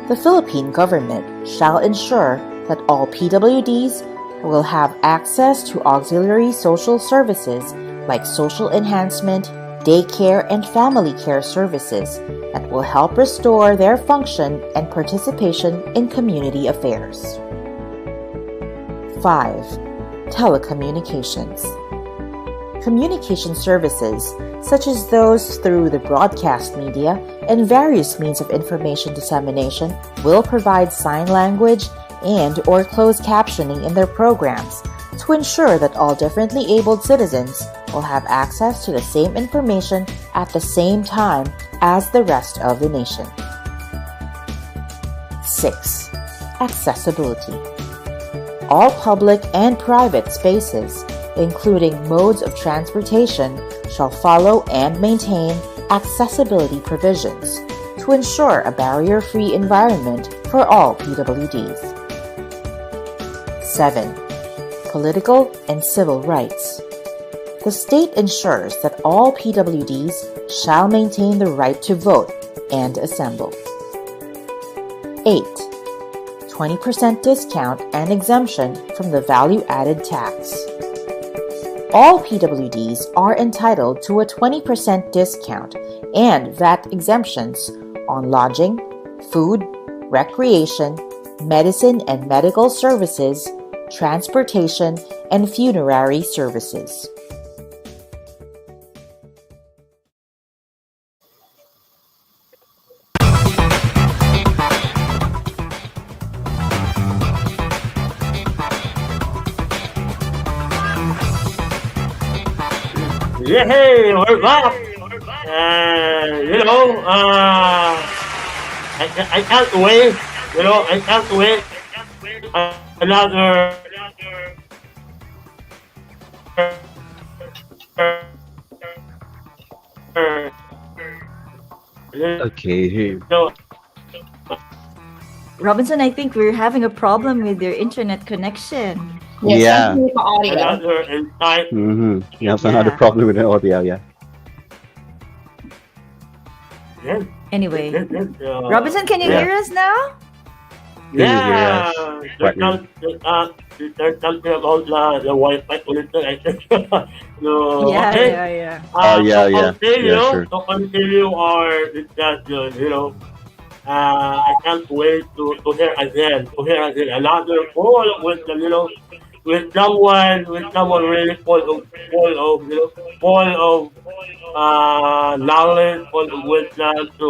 The Philippine government shall ensure that all PWDs will have access to auxiliary social services like social enhancement, daycare, and family care services that will help restore their function and participation in community affairs. 5. Telecommunications. Communication services, such as those through the broadcast media and various means of information dissemination, will provide sign language and/or closed captioning in their programs to ensure that all differently abled citizens will have access to the same information at the same time as the rest of the nation. 6. Accessibility. All public and private spaces, including modes of transportation, shall follow and maintain accessibility provisions to ensure a barrier-free environment for all PWDs. 7. Political and civil rights. The state ensures that all PWDs shall maintain the right to vote and assemble. 8. 20% discount and exemption from the value-added tax. All PWDs are entitled to a 20% discount and VAT exemptions on lodging, food, recreation, medicine and medical services, transportation, and funerary services. Yeah, hey, we're back. I can't wait. I can't wait another. Okay. So, Robinson, I think we're having a problem with your internet connection. Yes, Yeah. thank you for audio. another insight. You have another Yeah. problem with the audio, yeah. Yes, Anyway, yes, yes, Robinson, can you Yeah. hear us now? Can you hear Yeah, us, there's partner? there's something about the Wi-Fi connection, I think. No, Yeah, okay. yeah. Oh, yeah, To yeah. continue, Yeah, sure. to continue our discussion, I can't wait to hear again another call with with someone really full of knowledge, full of wisdom to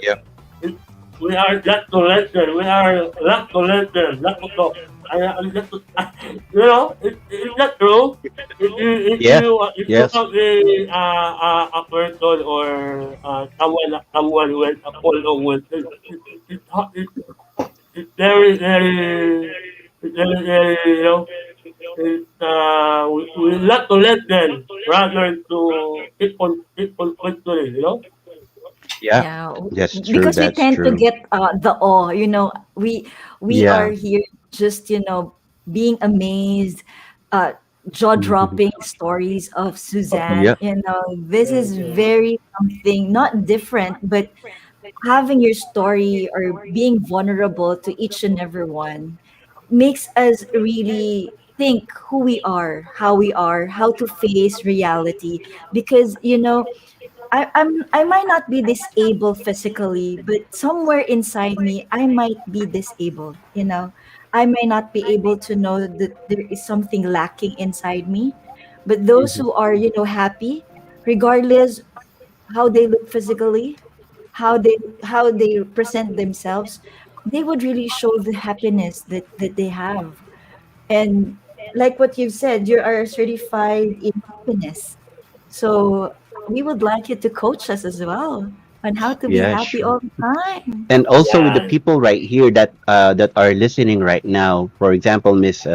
Yep. it- we are not to listen. We are not to listen, not to talk. I'm just, it's not true. Yeah. If you Yes. have a person or someone with a full of wisdom, it's very, we not to listen rather to keep on questioning. Yeah. Yeah, That's true. because we That's tend to true. get the awe. We are Yeah. here just being amazed, uh, Mhm. jaw-dropping stories of Suzanne. Yeah. This is very something not different, but having your story or being vulnerable to each and every one makes us really think who we are, how to face reality. Because I might not be disabled physically, but somewhere inside me, I might be disabled. I may not be able to know that there is something lacking inside me. But those Mhm. who are, happy, regardless how they look physically, how they present themselves, they would really show the happiness that they have. And like what you've said, you are certified in happiness. So we would like you to coach us as well on how to be Yeah, happy sure. all the time. And also with the Yeah, people right here that are listening right now, for example, Miss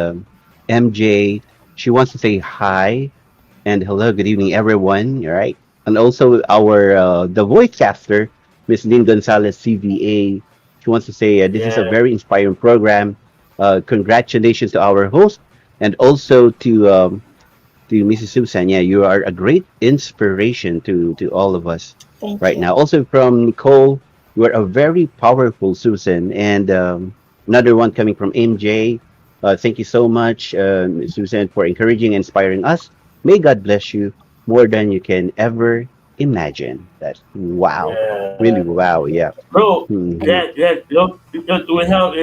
MJ, she wants to say hi and hello, good evening, everyone. All right, and also our the voice caster, Miss Lynn Gonzalez, CVA. She wants to say this is a yeah, very inspiring program. Congratulations to our host, and also to Mrs. Susan. Yeah, you are a great inspiration to all of us Thank right you. now. Also from Nicole, you are a very powerful Susan, and another one coming from MJ. Thank you so much, Susan, for encouraging and inspiring us. May God bless you more than you can ever imagine that. Wow. Really, Yeah. wow. Yeah. Bro, Hmm. yes, look, because we have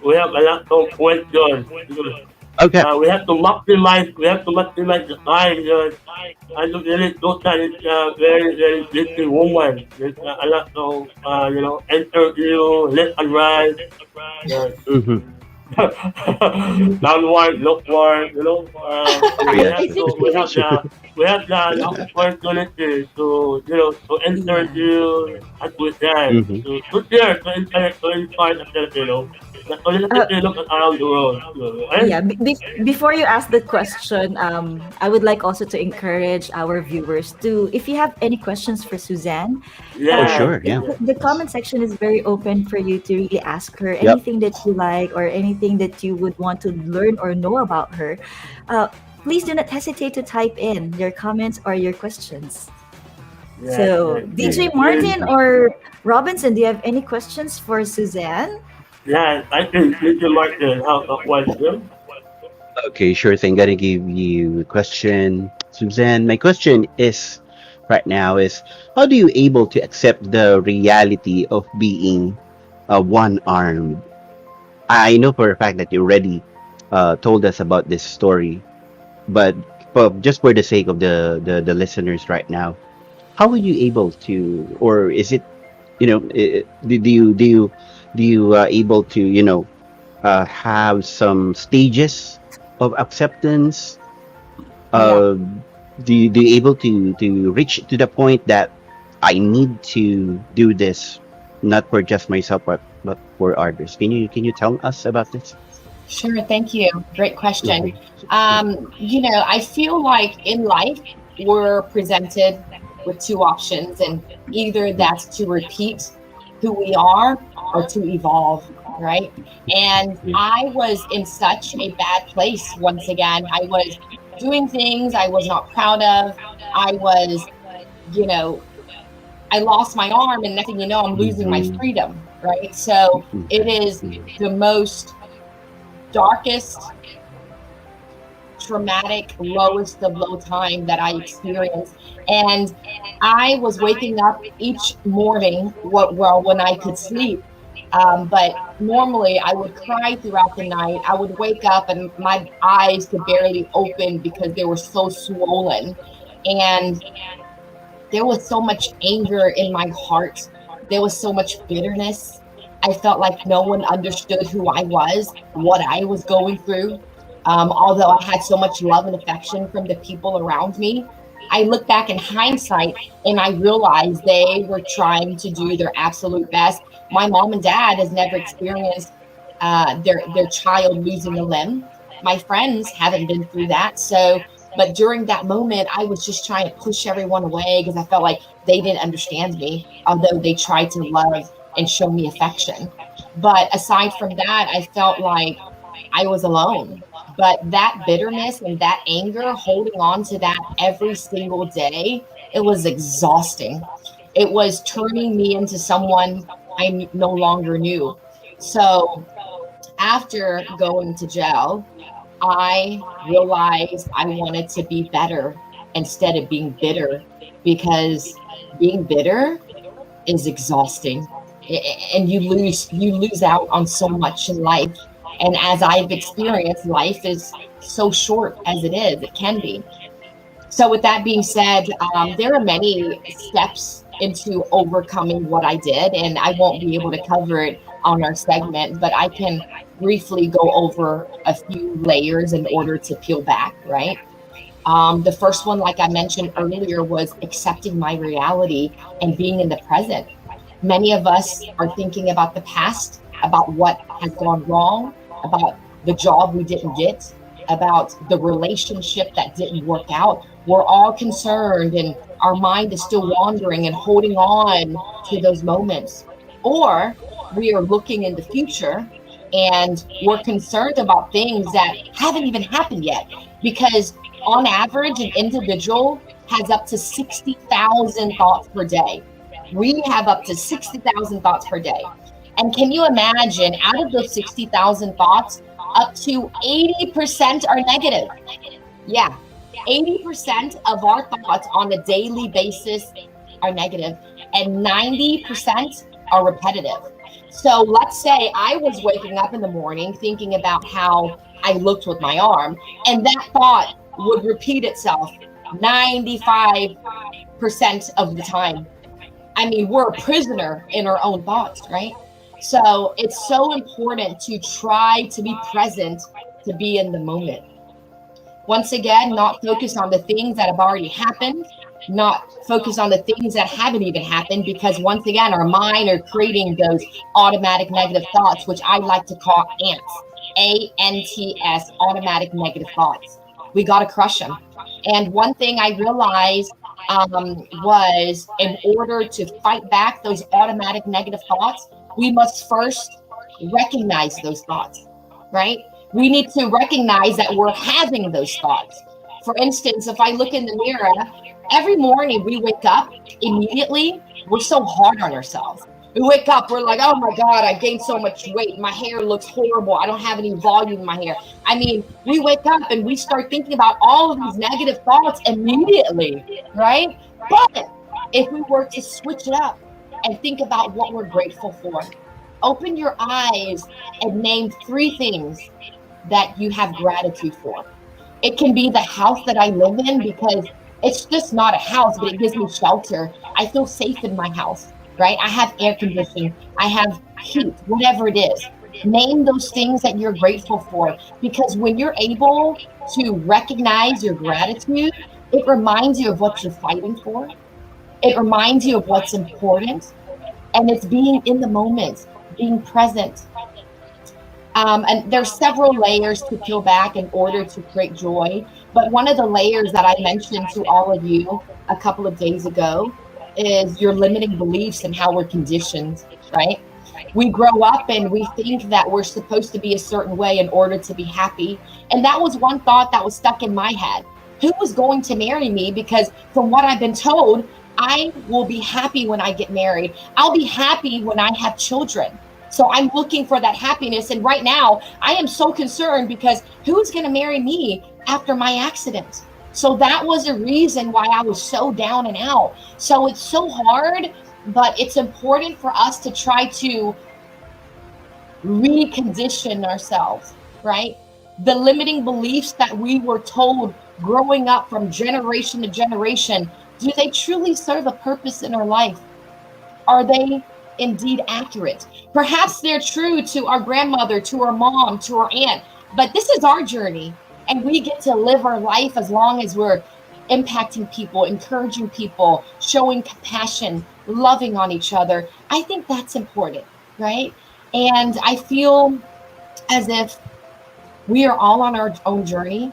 we have a lot of questions. Because, Okay. we have to maximize the time. I look at it, Dota is a very, very busy woman. There's a lot of, interview, left and right. Uh, Hmm. downward, upward, Yes. I think we have the opportunity to to yeah. interview at with them Hmm. to share to inspire the Filipino, not only the Uh, Filipino but around the world. So, right? Yeah, before you ask the question, I would like also to encourage our viewers to, if you have any questions for Suzanne, Oh, Yes, sure. Yeah. yes. the comment section is very open for you to really ask her Yep. anything that you like or anything that you would want to learn or know about her. Uh, Please do not hesitate to type in your comments or your questions. Yes, So, yes, yes, DJ yes. Martin or Robinson, do you have any questions for Suzanne? Yes, I think Mr. Martin have a question. Okay, sure thing. Gonna give you a question, Suzanne. My question is right now is how do you able to accept the reality of being one armed? I know for a fact that you already told us about this story, but just for the sake of the listeners right now, how were you able to, or is it, do you able to, have some stages of acceptance? Yeah. uh, do you able to reach to the point that I need to do this not for just myself but for others? Can you tell us about this? Sure, thank you. Great question. Hmm. I feel like in life we're presented with two options, and either that's to repeat who we are or to evolve, right? And Yeah. I was in such a bad place once again. I was doing things I was not proud of. I was, you know, I lost my arm, and next thing you know, I'm losing my Hmm. freedom, right? So it Okay. is the most darkest, traumatic, lowest of low time that I experienced. And I was waking up each morning, when I could sleep. But normally I would cry throughout the night. I would wake up and my eyes could barely open because they were so swollen. And there was so much anger in my heart. There was so much bitterness. I felt like no one understood who I was, what I was going through. Although I had so much love and affection from the people around me, I look back in hindsight and I realized they were trying to do their absolute best. My mom and dad has never experienced their child losing a limb. My friends haven't been through that, so but during that moment, I was just trying to push everyone away because I felt like they didn't understand me, although they tried to love and show me affection. But aside from that, I felt like I was alone. But that bitterness and that anger, holding on to that every single day, it was exhausting. It was turning me into someone I no longer knew. So after going to jail, I realized I wanted to be better instead of being bitter, because being bitter is exhausting, and you lose out on so much in life. And as I've experienced, life is so short as it is, it can be. So, with that being said, there are many steps into overcoming what I did, and I won't be able to cover it on our segment, but I can briefly go over a few layers in order to peel back, right? The first one, like I mentioned earlier, was accepting my reality and being in the present. Many of us are thinking about the past, about what has gone wrong, about the job we didn't get, about the relationship that didn't work out. We're all concerned, and our mind is still wandering and holding on to those moments. Or we are looking in the future and we're concerned about things that haven't even happened yet, because on average, an individual has up to 60,000 thoughts per day. We have up to 60,000 thoughts per day. And can you imagine, out of those 60,000 thoughts, up to 80% are negative? Yeah. 80% of our thoughts on a daily basis are negative, and 90% are repetitive. So let's say I was waking up in the morning thinking about how I looked with my arm, and that thought would repeat itself 95% of the time. I mean, we're a prisoner in our own thoughts, right? So it's so important to try to be present, to be in the moment. Once again, not focus on the things that have already happened, not focus on the things that haven't even happened, because once again, our mind are creating those automatic negative thoughts, which I like to call ants, ANTS, automatic negative thoughts. We got to crush them. And one thing I realized was, in order to fight back those automatic negative thoughts, we must first recognize those thoughts, right? We need to recognize that we're having those thoughts. For instance, if I look in the mirror, every morning we wake up, immediately, we're so hard on ourselves. We wake up, we're like, oh my God, I gained so much weight. My hair looks horrible. I don't have any volume in my hair. I mean, we wake up and we start thinking about all of these negative thoughts immediately, right? But if we were to switch it up and think about what we're grateful for, open your eyes and name 3 things that you have gratitude for. It can be the house that I live in, because it's just not a house, but it gives me shelter. I feel safe in my house, right? I have air conditioning, I have heat, whatever it is. Name those things that you're grateful for, because when you're able to recognize your gratitude, it reminds you of what you're fighting for. It reminds you of what's important, and it's being in the moment, being present. And there's several layers to peel back in order to create joy. But one of the layers that I mentioned to all of you a couple of days ago is your limiting beliefs and how we're conditioned, right? We grow up and we think that we're supposed to be a certain way in order to be happy. And that was one thought that was stuck in my head. Who was going to marry me? Because from what I've been told, I will be happy when I get married. I'll be happy when I have children. So I'm looking for that happiness. And right now, I am so concerned because who's going to marry me after my accident? So that was a reason why I was so down and out. So it's so hard, but it's important for us to try to recondition ourselves, right? The limiting beliefs that we were told growing up from generation to generation, do they truly serve a purpose in our life? Are they indeed accurate? Perhaps they're true to our grandmother, to our mom, to our aunt, but this is our journey, and we get to live our life as long as we're impacting people, encouraging people, showing compassion, loving on each other. I think that's important, right? And I feel as if we are all on our own journey,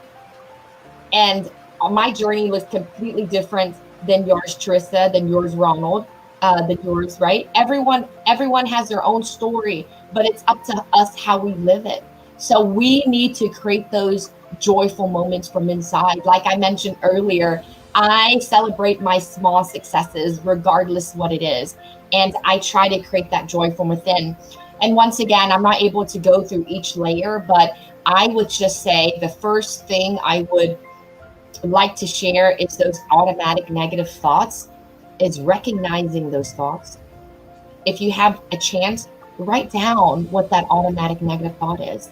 and my journey was completely different than yours, Teresa, than yours, Ronald, than yours, right? Everyone has their own story, but it's up to us how we live it. So we need to create those joyful moments from inside. Like I mentioned earlier, I celebrate my small successes, regardless what it is. And I try to create that joy from within. And once again, I'm not able to go through each layer, but I would just say the first thing I would like to share is those automatic negative thoughts, is recognizing those thoughts. If you have a chance, write down what that automatic negative thought is.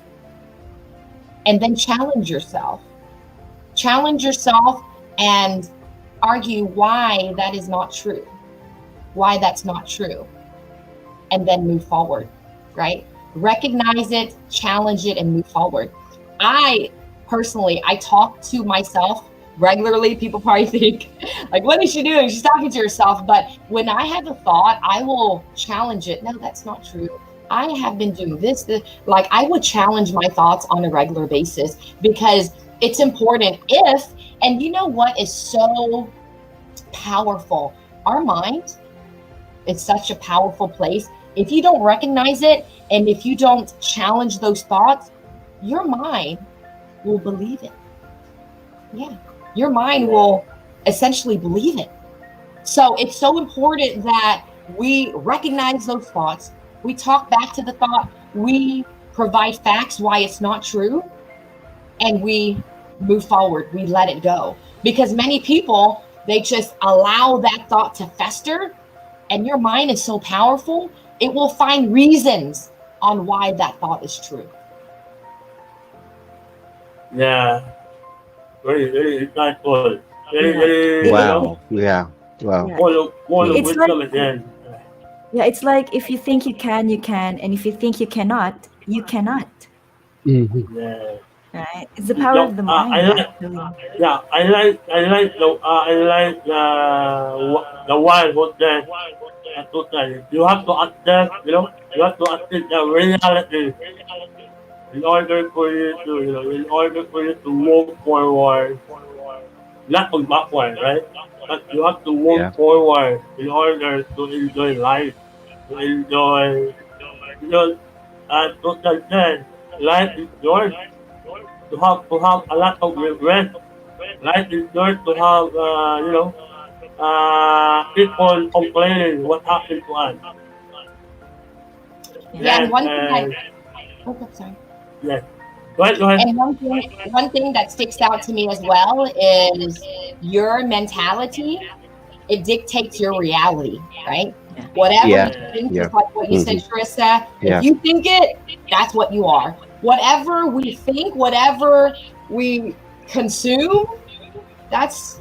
And then challenge yourself. Challenge yourself and argue why that is not true, why that's not true, and then move forward, right? Recognize it, challenge it, and move forward. I talk to myself regularly. People probably think, like, what is she doing? She's talking to herself. But when I have a thought, I will challenge it. No, that's not true. I have been doing this. Like, I would challenge my thoughts on a regular basis, because it's important. And you know what is so powerful? Our mind is such a powerful place. If you don't recognize it, and if you don't challenge those thoughts, your mind will believe it. Yeah, your mind will essentially believe it. So it's so important that we recognize those thoughts. We talk back to the thought. We provide facts why it's not true. And we move forward. We let it go. Because many people, they just allow that thought to fester, and your mind is so powerful, it will find reasons on why that thought is true. Yeah, very insightful. Very, Yeah. very, It, Wow. Yeah. Wow. yeah. full of Mhm. It's like, wisdom again. yeah, it's like if you think you can, you can, and if you think you cannot, you cannot. Mhm. Yeah. Right? It's the power No, of the I mind, like, actually. yeah, I like the one who said, totally. You have to accept, you have to accept the reality in order for you to, in order for you to move forward, not on backward, right? But you have to move Yeah. forward in order to enjoy life, to enjoy, because total said, life is yours to have a lot of regret. Life is yours to have, people complaining what happened to us. Yeah. Yeah, and Yes, one thing I and oh, I'm sorry. yes. Go ahead, go ahead. And one thing that sticks out to me as well is your mentality. It dictates your reality, right? Yeah. Whatever you Yeah. Yeah. think, Yeah. just like what you said, Mhm. Charissa, if Yeah. you think it, that's what you are. Whatever we think, whatever we consume, that's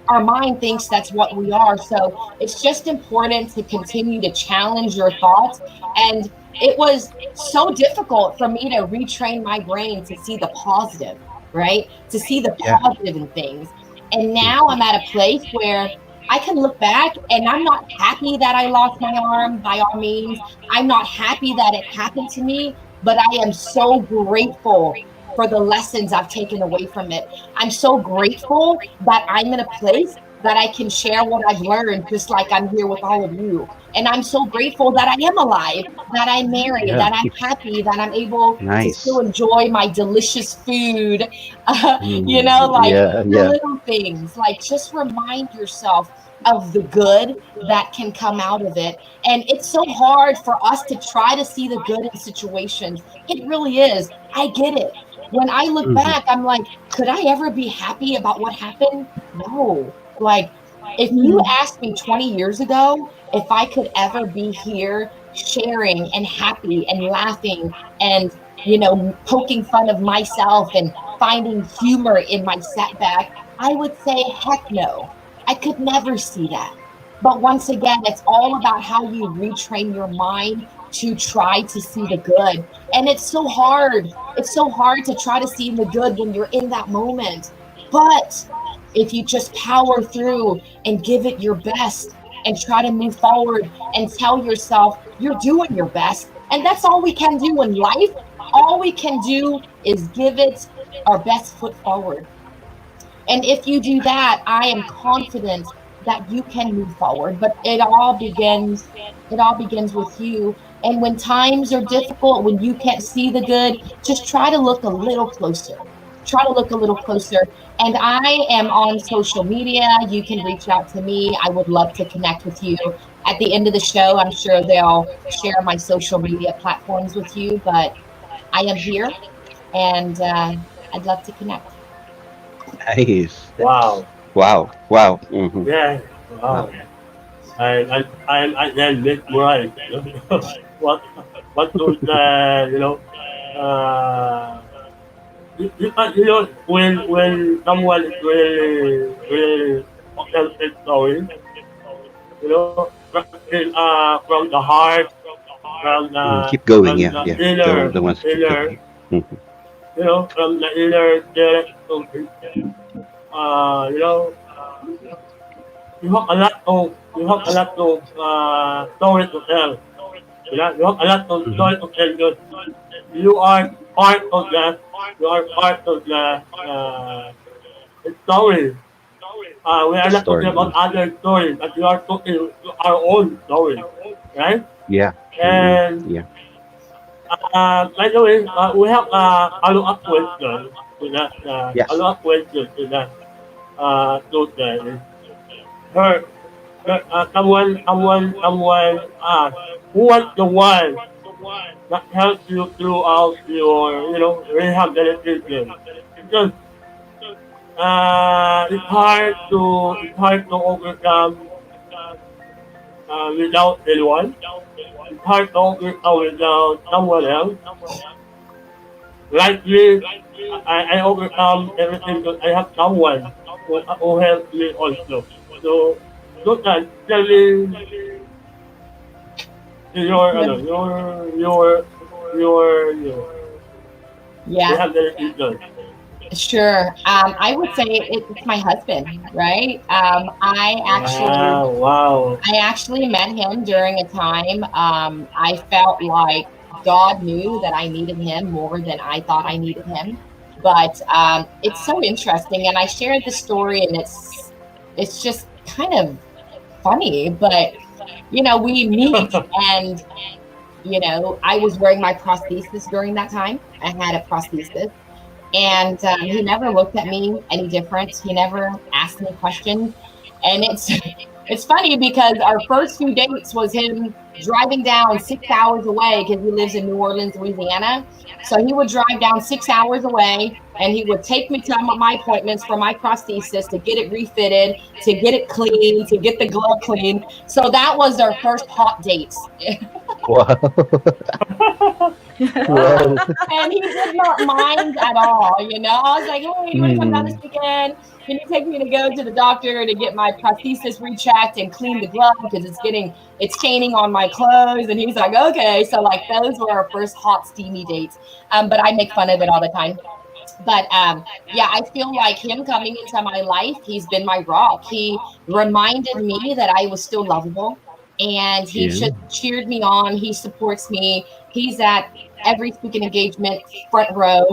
our mind thinks that's what we are. So it's just important to continue to challenge your thoughts. And it was so difficult for me to retrain my brain to see the positive, right? To see the Yeah. positive in things. And now Mhm. I'm at a place where I can look back and I'm not happy that I lost my arm by all means. I'm not happy that it happened to me, but I am so grateful for the lessons I've taken away from it. I'm so grateful that I'm in a place that I can share what I've learned, just like I'm here with all of you. And I'm so grateful that I am alive, that I'm married, Yeah. that I'm happy, that I'm able to still Nice. enjoy my delicious food. Like Yeah. the Yeah. little things, like just remind yourself of the good that can come out of it. And it's so hard for us to try to see the good in situations. It really is. I get it. When I look Mhm. back, I'm like, could I ever be happy about what happened? No. Like, if you Mhm. asked me 20 years ago if I could ever be here sharing and happy and laughing and, poking fun of myself and finding humor in my setback, I would say, heck no. I could never see that. But once again, it's all about how you retrain your mind to try to see the good. And it's so hard. It's so hard to try to see the good when you're in that moment. But if you just power through and give it your best and try to move forward and tell yourself you're doing your best. And that's all we can do in life. All we can do is give it our best foot forward. And if you do that, I am confident that you can move forward. But it all begins with you. And when times are difficult, when you can't see the good, just try to look a little closer. Try to look a little closer. And I am on social media. You can reach out to me. I would love to connect with you. At the end of the show, I'm sure they'll share my social media platforms with you. But I am here and I'd love to connect. Nice. Wow. Wow. Wow. Mhm. Yeah. Wow. Wow. I then mesmerized. What, what those, uh, when someone is really, really authentic story, from the heart, Keep going. from Yeah. the Yeah. inner, The ones keep inner, going. Mhm. from the inner depth of it, you know, you have a lot of story to tell. You have a lot of Mhm. story to tell because you are part of that. You are part of the story. We The are not talking story. about other stories, but you are talking our own story, right? Yeah. And Yeah. by the way, we have a follow-up question to that. Yes. Follow-up question to that. To that. Her, someone asked, who was the one that helped you throughout your, rehabilitation? Because it's hard to overcome without anyone. It's hard to overcome without someone else. Like me, I overcome everything because I have someone who helps me also. So look at telling your Yeah. they Yeah. have the reason. Sure. I would say it's my husband, right? Wow, wow. I actually met him during a time I felt like God knew that I needed him more than I thought I needed him. But it's so interesting, and I shared the story, and it's just kind of funny. But we meet, and I was wearing my prosthesis during that time. I had a prosthesis, and he never looked at me any different. He never asked me questions, and it's funny because our first few dates was him driving down 6 hours away because he lives in New Orleans, Louisiana. So he would drive down 6 hours away, and he would take me to my appointments for my prosthesis to get it refitted, to get it clean, to get the glove clean. So that was our first hot dates. Wow. Wow. And he did not mind at all. I was like, hey, you want to come down this Mm. weekend? Can you take me to go to the doctor to get my prosthesis rechecked and clean the glove because it's staining on my clothes? And he's like, okay. So like those were our first hot, steamy dates. But I make fun of it all the time. But yeah, I feel like him coming into my life, he's been my rock. He reminded me that I was still lovable, and he Yeah. just cheered me on. He supports me. He's at every speaking engagement, front row.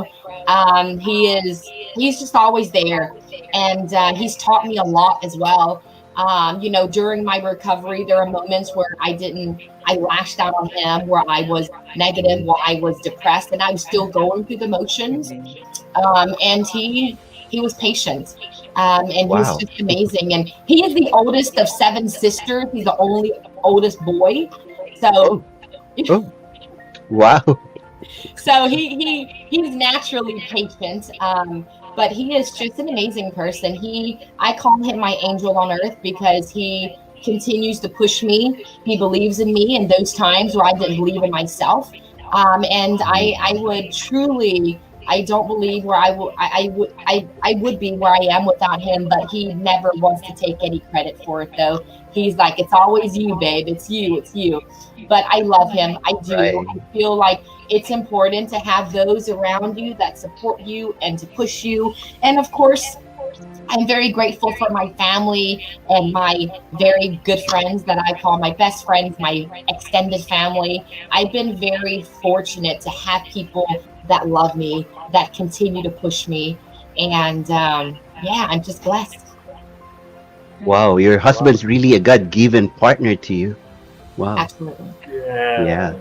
He's just always there, and he's taught me a lot as well. During my recovery, there are moments where I lashed out on him, where I was negative, where I was depressed, and I was still going through the motions. And he was patient, and he's Wow. just amazing. And he is the oldest of seven sisters. He's the only oldest boy, so Oh. Oh. Wow. so he's naturally patient. But he is just an amazing person. I call him my angel on earth because he continues to push me. He believes in me in those times where I didn't believe in myself. And I would truly, I don't believe where I would be where I am without him, but he never wants to take any credit for it though. He's like, it's always you, babe. It's you, it's you. But I love him. I do. Right. I feel like it's important to have those around you that support you and to push you. And of course, I'm very grateful for my family and my very good friends that I call my best friends, my extended family. I've been very fortunate to have people that love me, that continue to push me. And yeah, I'm just blessed. Wow. Your husband's really a God-given partner to you. Wow. Absolutely. Yeah. Yeah.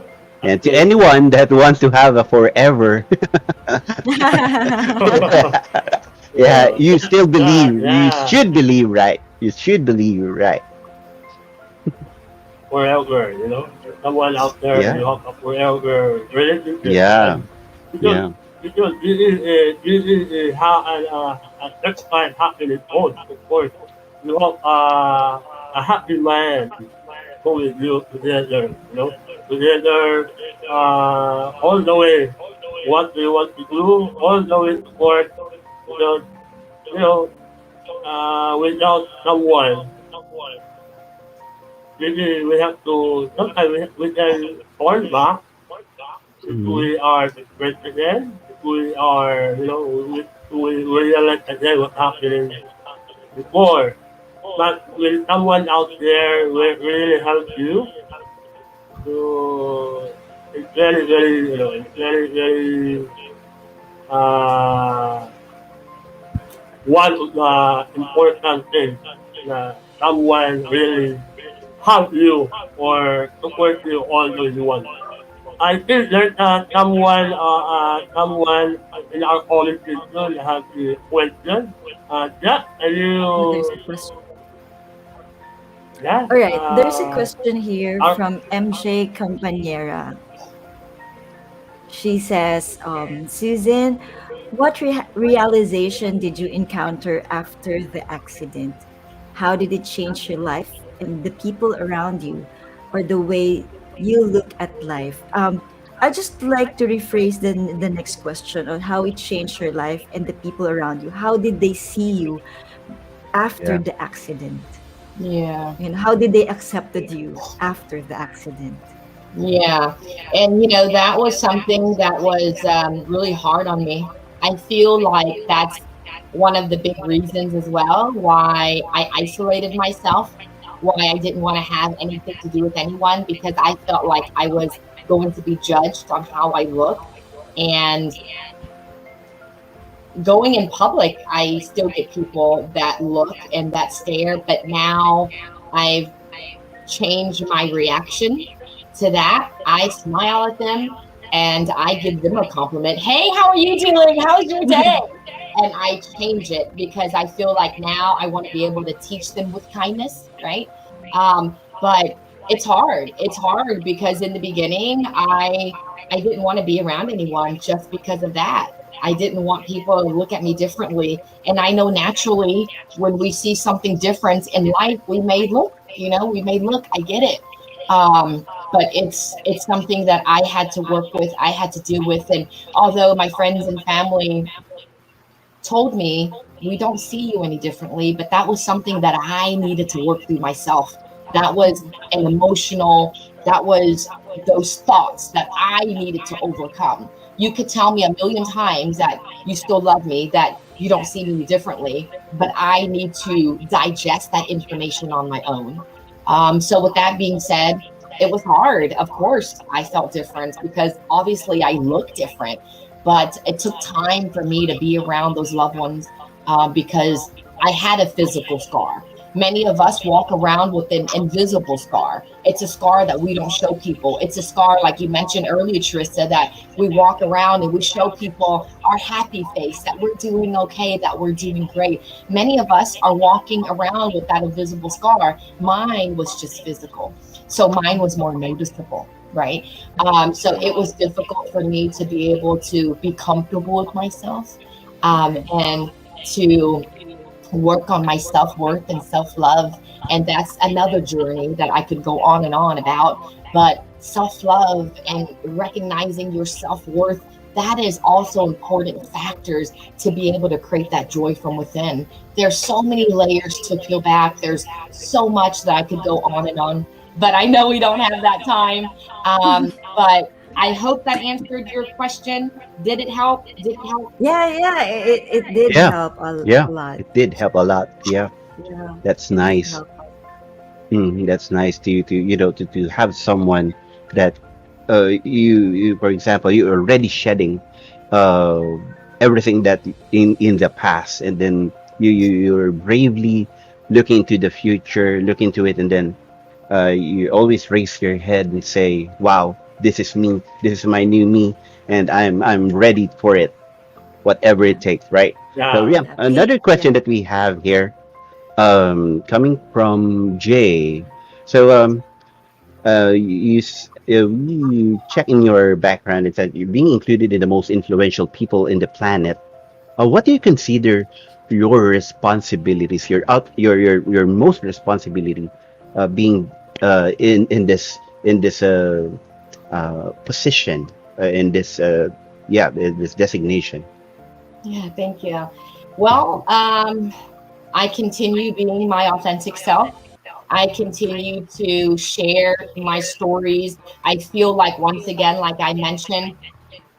And to anyone that wants to have a forever, yeah, you still believe. You Yeah. should believe, right? You should believe, right? Forever, someone out there Yeah. you have a forever relationship, right? Yeah. Because Yeah. because this is how a satisfied happiness goes. Of course, you have a happy man who with you together, together all the way. What we want to do, all the way support, because you know without someone, maybe we have to sometimes we can turn back if Mhm. we are depressed again, if we are, we realize again what happening before. But when someone out there will really help you, so it's very, very, it's very, very, uh, one of the important things that someone really help you or support you all those you want. I think there's someone in our conversation has a question. Yeah, and There's a you, question. yeah, All right, there's a question here our, from MJ Campañera. She says, Susan, What realization did you encounter after the accident? How did it change your life and the people around you, or the way you look at life? I just like to rephrase the next question on how it changed your life and the people around you. How did they see you after Yeah. the accident? Yeah. And how did they accepted you after the accident? Yeah. And, that was something that was really hard on me. I feel like that's one of the big reasons as well why I isolated myself, why I didn't want to have anything to do with anyone, because I felt like I was going to be judged on how I look. And going in public, I still get people that look and that stare, but now I've change my reaction to that. I smile at them and I give them a compliment. Hey, how are you doing? How's your day? And I change it because I feel like now I want to be able to teach them with kindness, right? But it's hard. It's hard because in the beginning, I didn't want to be around anyone just because of that. I didn't want people to look at me differently. And I know naturally when we see something different in life, we may look, I get it. But it's something that I had to work with, I had to deal with. And although my friends and family told me, we don't see you any differently, but that was something that I needed to work through myself. That was an emotional, that was those thoughts that I needed to overcome. You could tell me a million times that you still love me, that you don't see me differently, but I need to digest that information on my own. So with that being said, it was hard. Of course, I felt different because obviously I look different, but it took time for me to be around those loved ones because I had a physical scar. Many of us walk around with an invisible scar. It's a scar that we don't show people. It's a scar, like you mentioned earlier, Trista, that we walk around and we show people our happy face, that we're doing okay, that we're doing great. Many of us are walking around with that invisible scar. Mine was just physical. So mine was more noticeable, right? So it was difficult for me to be able to be comfortable with myself and to work on my self-worth and self-love. And that's another journey that I could go on and on about. But self-love and recognizing your self-worth, that is also important factors to be able to create that joy from within. There's so many layers to peel back. There's so much that I could go on and on, but I know we don't have that time. But I hope that answered your question. Did it help? Did it help? Yeah, it did Yeah. help Yeah. a lot. It did help a lot. Yeah. Yeah, That's it did nice. help. That's nice to have someone that you for example you're already shedding uh everything that in the past, and then you're bravely looking to the future, looking to it, and then you always raise your head and say, wow, this is me, this is my new me, and I'm ready for it, whatever it takes, right? So Yeah. yeah, Yeah, another question that we have here, coming from Jay. So you check in your background, it said you're being included in the most influential people in the planet. What do you consider your responsibilities, your most responsibility, being in this position, in this in this designation? Yeah, thank you. Well, I continue being my authentic self. I continue to share my stories. I feel like, once again, like I mentioned,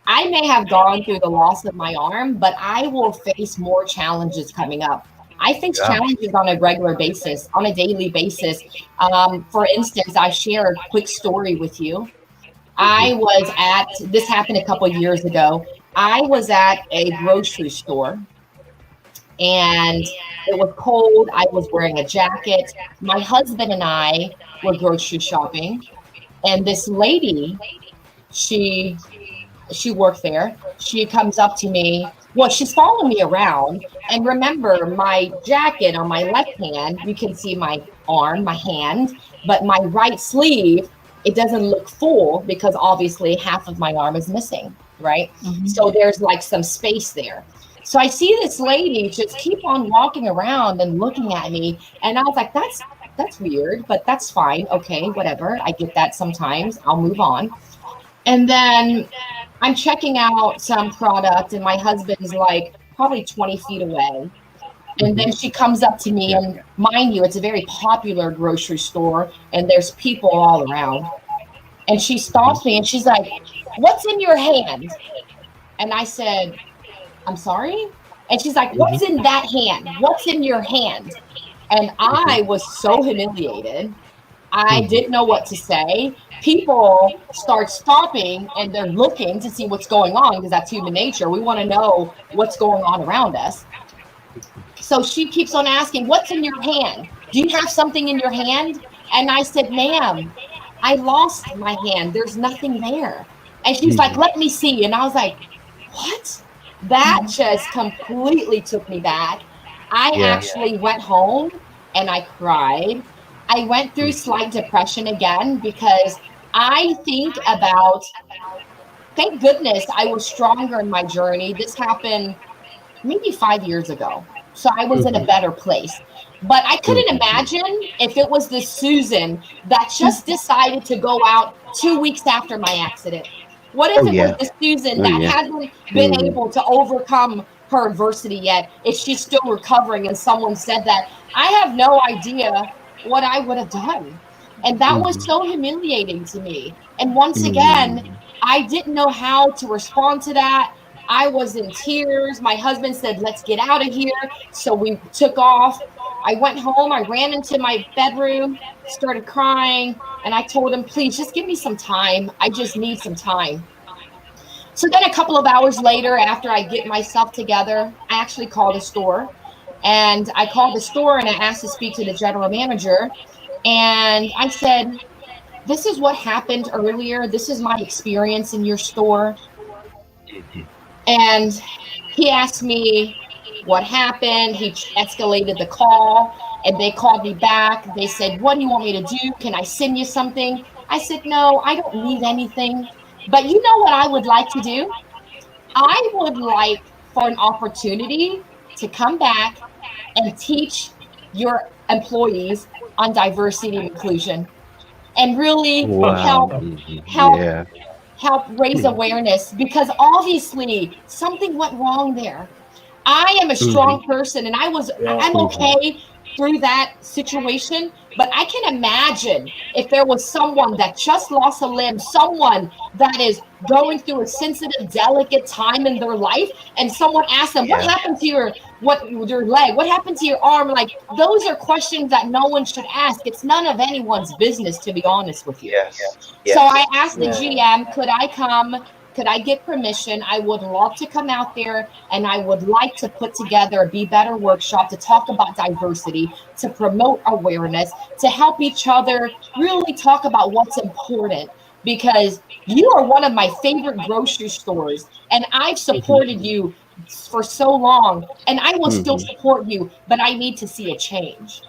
I may have gone through the loss of my arm, but I will face more challenges coming up. I face Yeah. challenges on a regular basis, on a daily basis. For instance, I share a quick story with you. I was at, this happened a couple of years ago. I was at a grocery store and it was cold. I was wearing a jacket. My husband and I were grocery shopping, and this lady, she she worked there. She comes up to me. Well, she's following me around. And remember, my jacket on my left hand, you can see my arm, my hand, but my right sleeve, it doesn't look full because obviously half of my arm is missing, right? Mhm. So there's like some space there. So I see this lady just keep on walking around and looking at me, and I was like, that's weird, but that's fine. Okay, whatever. I get that sometimes. I'll move on. And then I'm checking out some product, and my husband's like probably 20 feet away. And then she comes up to me, and mind you, it's a very popular grocery store, and there's people all around. And she stops me and she's like, "What's in your hand?" And I said, "I'm sorry?" And she's like, "What's in that hand? What's in your hand?" And I was so humiliated. I didn't know what to say. People start stopping and they're looking to see what's going on because that's human nature. We want to know what's going on around us. So she keeps on asking, "What's in your hand? Do you have something in your hand?" And I said, "Ma'am, I lost my hand. There's nothing there." And she's like, "Let me see." And I was like, "What?" That just completely took me back. I actually went home and I cried. I went through slight depression again because I think about, thank goodness I was stronger in my journey. This happened maybe 5 years ago. So I was in a better place. But I couldn't imagine if it was the Susan that just decided to go out 2 weeks after my accident. What if it was the Susan that hasn't been able to overcome her adversity yet? If she's still recovering and someone said that, I have no idea what I would have done. And that was so humiliating to me. And once again, I didn't know how to respond to that. I was in tears. My husband said, "Let's get out of here." So we took off. I went home. I ran into my bedroom, started crying, and I told him, "Please just give me some time. I just need some time." So then a couple of hours later, after I get myself together, I actually called a store. And I called the store and I asked to speak to the general manager. And I said, "This is what happened earlier. This is my experience in your store." And he asked me what happened. He escalated the call and they called me back. They said, "What do you want me to do? Can I send you something?" I said, "No, I don't need anything. But you know what I would like to do? I would like for an opportunity to come back and teach your employees on diversity and inclusion and really help raise awareness, because obviously something went wrong there. I am a strong person and I'm okay through that situation, but I can imagine if there was someone that just lost a limb, someone that is going through a sensitive, delicate time in their life, and someone asks them, "What happened to your leg? What happened to your arm?" Like, those are questions that no one should ask. It's none of anyone's business, to be honest with you. So I asked the GM, could I get permission? I would love to come out there and I would like to put together a Be Better workshop to talk about diversity, to promote awareness, to help each other really talk about what's important. Because you are one of my favorite grocery stores and I've supported you for so long and I will still support you, but I need to see a change.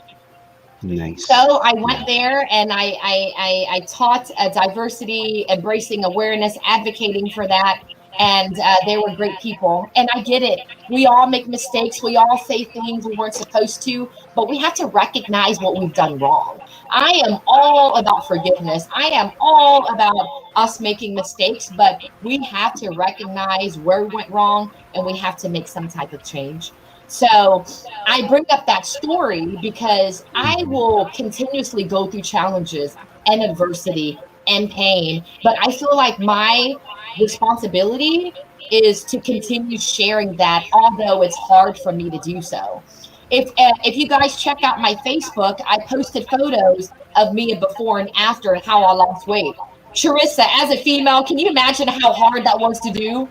Nice. So I went there and I taught diversity, embracing awareness, advocating for that. And they were great people. And I get it. We all make mistakes. We all say things we weren't supposed to, but we have to recognize what we've done wrong. I am all about forgiveness. I am all about us making mistakes, but we have to recognize where we went wrong and we have to make some type of change. So I bring up that story because I will continuously go through challenges and adversity and pain, but I feel like my responsibility is to continue sharing that, although it's hard for me to do so. If you guys check out my Facebook, I posted photos of me before and after and how I lost weight. Charissa, as a female, can you imagine how hard that was to do?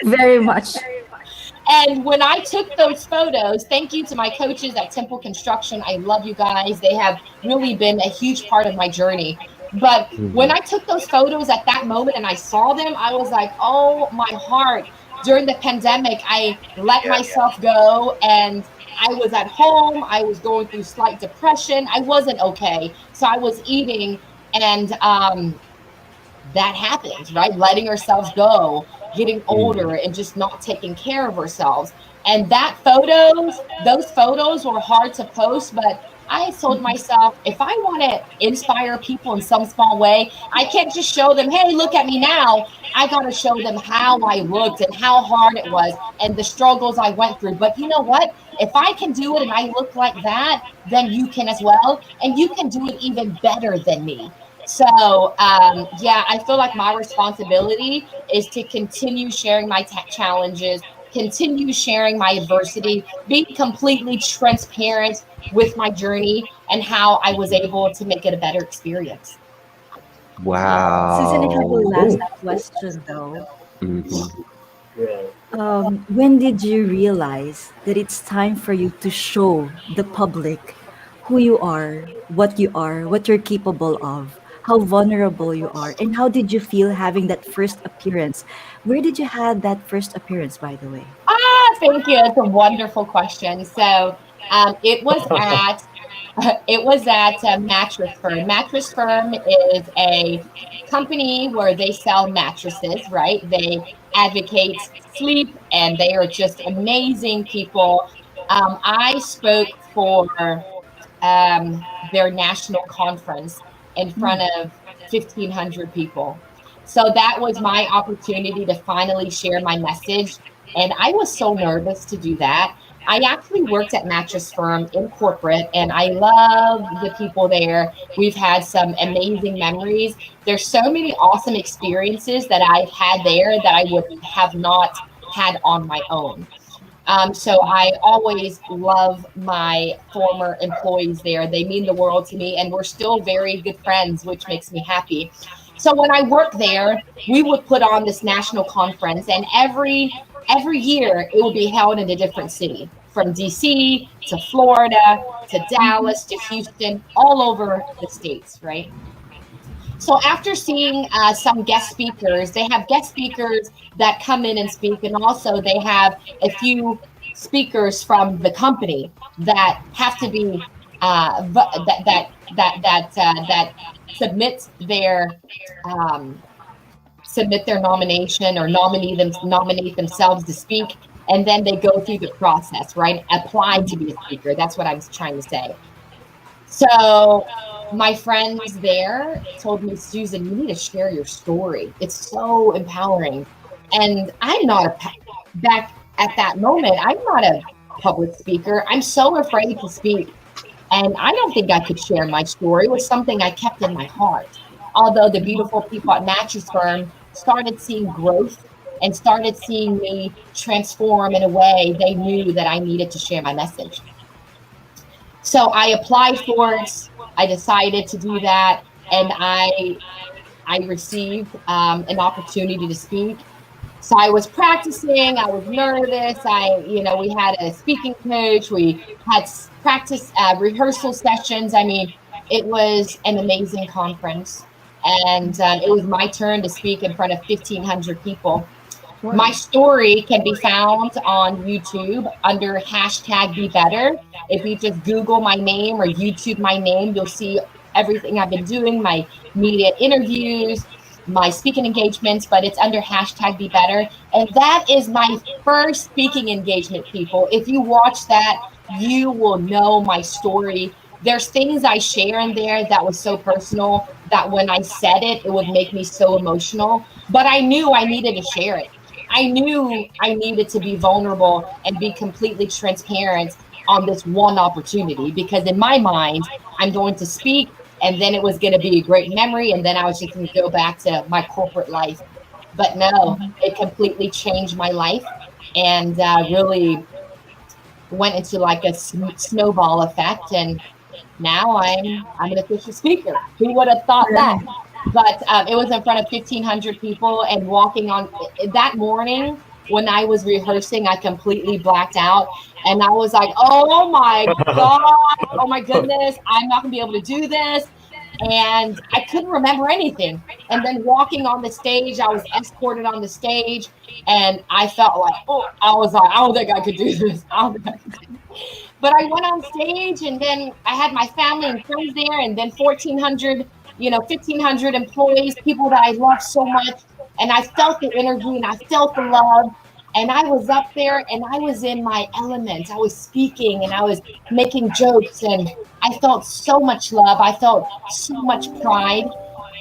Very much. And when I took those photos, thank you to my coaches at Temple Construction. I love you guys. They have really been a huge part of my journey. But when I took those photos at that moment and I saw them, I was like, oh, my heart. During the pandemic, I let myself go and I was at home. I was going through slight depression. I wasn't okay. So I was eating And that happens, right? Letting ourselves go, getting older, and just not taking care of ourselves. And those photos were hard to post, but I told myself, if I want to inspire people in some small way, I can't just show them, hey, look at me now. I got to show them how I looked and how hard it was and the struggles I went through. But you know what? If I can do it and I look like that, then you can as well. And you can do it even better than me. So, yeah, I feel like my responsibility is to continue sharing my tech challenges, continue sharing my adversity, be completely transparent with my journey and how I was able to make it a better experience. Susan, I have a Wow. last Cool. question though. Mhm. Yeah. When did you realize that it's time for you to show the public who you are, what you're capable of, how vulnerable you are, and how did you feel having that first appearance? Where did you have that first appearance, by the way? Thank you. It's a wonderful question. So, it was at it was at a mattress firm. Mattress firm is a company where they sell mattresses, right? They advocate sleep, and they are just amazing people. I spoke for their national conference in front of 1,500 people. So that was my opportunity to finally share my message. And I was so nervous to do that. I actually worked at Mattress Firm in corporate, and I love the people there. We've had some amazing memories. There's so many awesome experiences that I've had there that I would have not had on my own. So I always love my former employees there. They mean the world to me, and we're still very good friends, which makes me happy. So when I worked there, we would put on this national conference, and every year it would be held in a different city, from DC to Florida to Dallas to Houston, all over the states, right? So after seeing some guest speakers, they have guest speakers that come in and speak, and also they have a few speakers from the company that have to be that submit um, submit their nomination or nominate themselves to speak, and then they go through the process, right? Apply to be a speaker. That's what I was trying to say. So my friends there told me, Susan, you need to share your story. It's so empowering. And I'm not back at that moment, I'm not a public speaker. I'm so afraid to speak. And I don't think I could share my story. It was something I kept in my heart. Although the beautiful people at Mattress Firm started seeing growth and started seeing me transform in a way, they knew that I needed to share my message. So I applied for it. I decided to do that, and I received an opportunity to speak. So I was practicing. I was nervous. We had a speaking coach. We had practice rehearsal sessions. I mean, it was an amazing conference, and it was my turn to speak in front of 1,500 people. My story can be found on YouTube under hashtag Be Better. If you just Google my name or YouTube my name, you'll see everything I've been doing, my media interviews, my speaking engagements, but it's under hashtag Be Better. And that is my first speaking engagement, people. If you watch that, you will know my story. There's things I share in there that was so personal that when I said it, it would make me so emotional. But I knew I needed to share it. I knew I needed to be vulnerable and be completely transparent on this one opportunity, because in my mind, I'm going to speak, and then it was going to be a great memory, and then I was just going to go back to my corporate life. But no, it completely changed my life, and really went into like a snowball effect. And now I'm an official speaker. Who would have thought that? Right. But it was in front of 1,500 people, and walking on that morning when I was rehearsing, I completely blacked out, and I was like, "Oh my god! Oh my goodness! I'm not gonna be able to do this." And I couldn't remember anything. And then walking on the stage, I was escorted on the stage, and I felt like, oh, I was like, I don't think I could do this. I don't think I could do this. But I went on stage, and then I had my family and friends there, and then 1,400 1,500 employees, people that I love so much. And I felt the energy and I felt the love. And I was up there and I was in my element. I was speaking and I was making jokes and I felt so much love. I felt so much pride.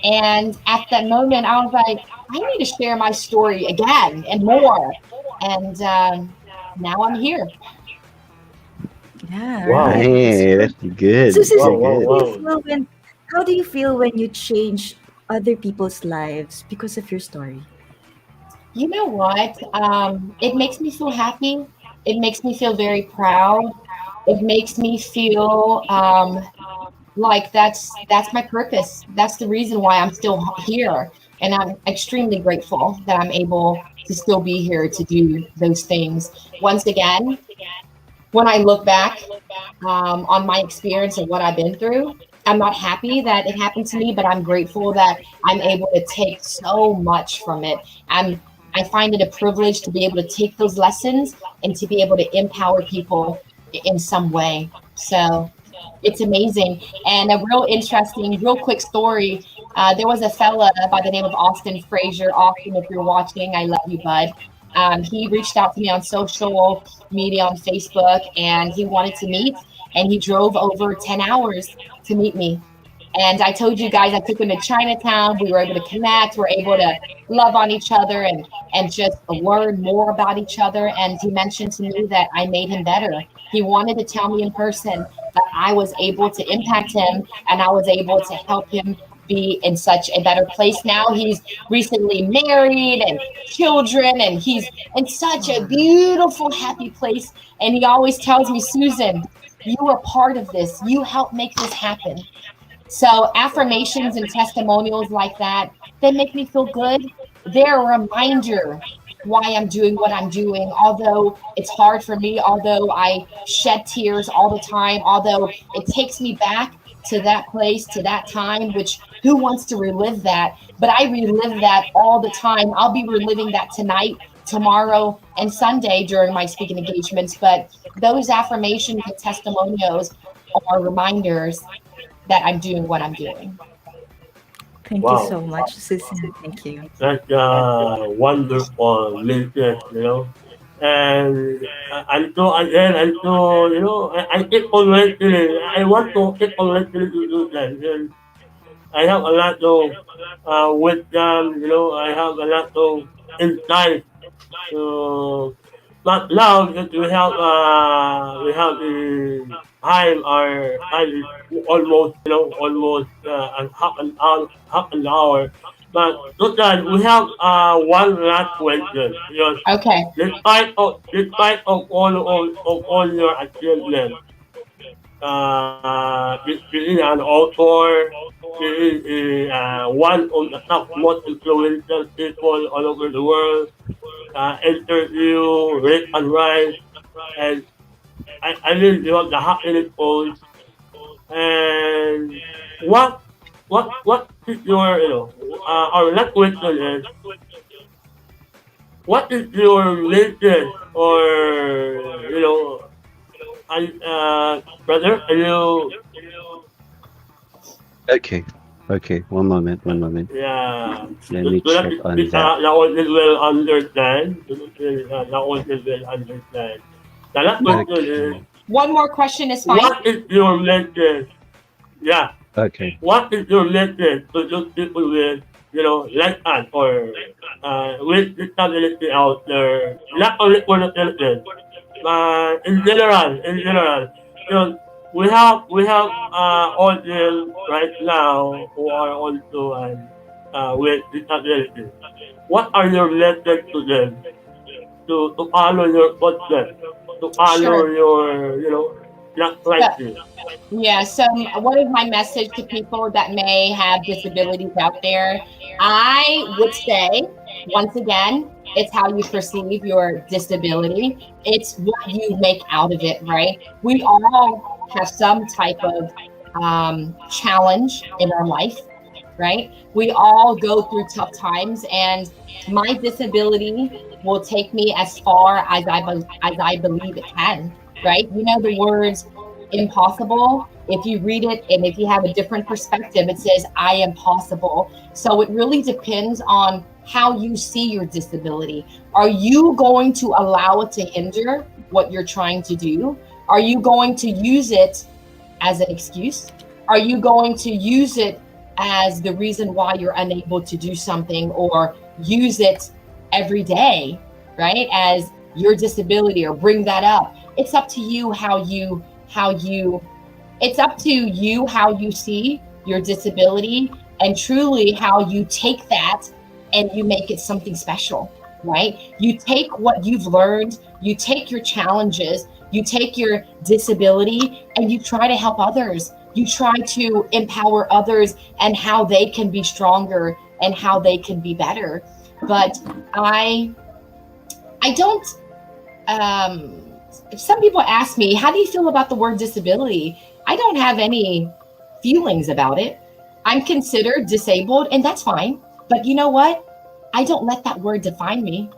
And at that moment, I was like, I need to share my story again and more. And now I'm here. Yeah, Wow. right. Hey, that's good. So, That's Wow, Susan, wow, good. wow. how do you feel when you change other people's lives because of your story? You know what? It makes me feel happy. It makes me feel very proud. It makes me feel like that's my purpose. That's the reason why I'm still here, and I'm extremely grateful that I'm able to still be here to do those things. Once again, when I look back on my experience and what I've been through, I'm not happy that it happened to me, but I'm grateful that I'm able to take so much from it. I find it a privilege to be able to take those lessons and to be able to empower people in some way. So it's amazing. And a real interesting, real quick story. There was a fella by the name of Austin Frazier. Austin, if you're watching, I love you, bud. He reached out to me on social media on Facebook and he wanted to meet. And he drove over 10 hours to meet me. And I told you guys I took him to Chinatown. We were able to connect. We're able to love on each other and just learn more about each other. And he mentioned to me that I made him better. He wanted to tell me in person that I was able to impact him and I was able to help him be in such a better place now. He's recently married and children, and he's in such a beautiful, happy place. And he always tells me, Susan, you are part of this. You helped make this happen. So affirmations and testimonials like that, they make me feel good. They're a reminder why I'm doing what I'm doing. Although it's hard for me, although I shed tears all the time, although it takes me back to that place, to that time, which who wants to relive that? But I relive that all the time. I'll be reliving that tonight, tomorrow, and Sunday during my speaking engagements. But those affirmations and testimonials are reminders that I'm doing what I'm doing. Thank you Wow. so much, Susan. Thank you. That's wonderful message. And so again, I keep on listening. I want to keep on listening to you guys. And I have a lot of wisdom. I have a lot of insight. But now that we have the time is almost half an hour. But Susan, we have one last question. Okay. Despite of all your achievements, being an author, being one of the top most influential people all over the world, interview, read and write, and I mean, the happiness goals. And what is your, our next question is, what is your latest or, brother, are you, Okay. Okay. One moment. One moment. yeah, Let me so check on that. that one is well understand. That one is well understand. The next question is, Okay. One more question is fine. what is your latest? Yeah. Okay. What is your message to those people with, like us or with disability out there? Not only for the Philippines, but in general, you know, we have audience right now who are also with disability. What are your message to them to follow your footsteps, to follow Sure. your not like So, this? yeah. So, what is my message to people that may have disabilities out there? I would say, once again, it's how you perceive your disability. It's what you make out of it, right? We all have some type of challenge in our life, right? We all go through tough times, and my disability will take me as far as I believe it can, right? You know the words, impossible. If you read it and if you have a different perspective, it says, I am possible. So it really depends on how you see your disability. Are you going to allow it to hinder what you're trying to do? Are you going to use it as an excuse? Are you going to use it as the reason why you're unable to do something, or use it every day, right, as your disability, or bring that up? It's up to you how you it's up to you how you see your disability, and truly how you take that and you make it something special, right? You take what you've learned, you take your challenges, you take your disability, and you try to help others. You try to empower others and how they can be stronger and how they can be better. But I don't, if some people ask me, how do you feel about the word disability? I don't have any feelings about it. I'm considered disabled, and that's fine. But you know what? I don't let that word define me.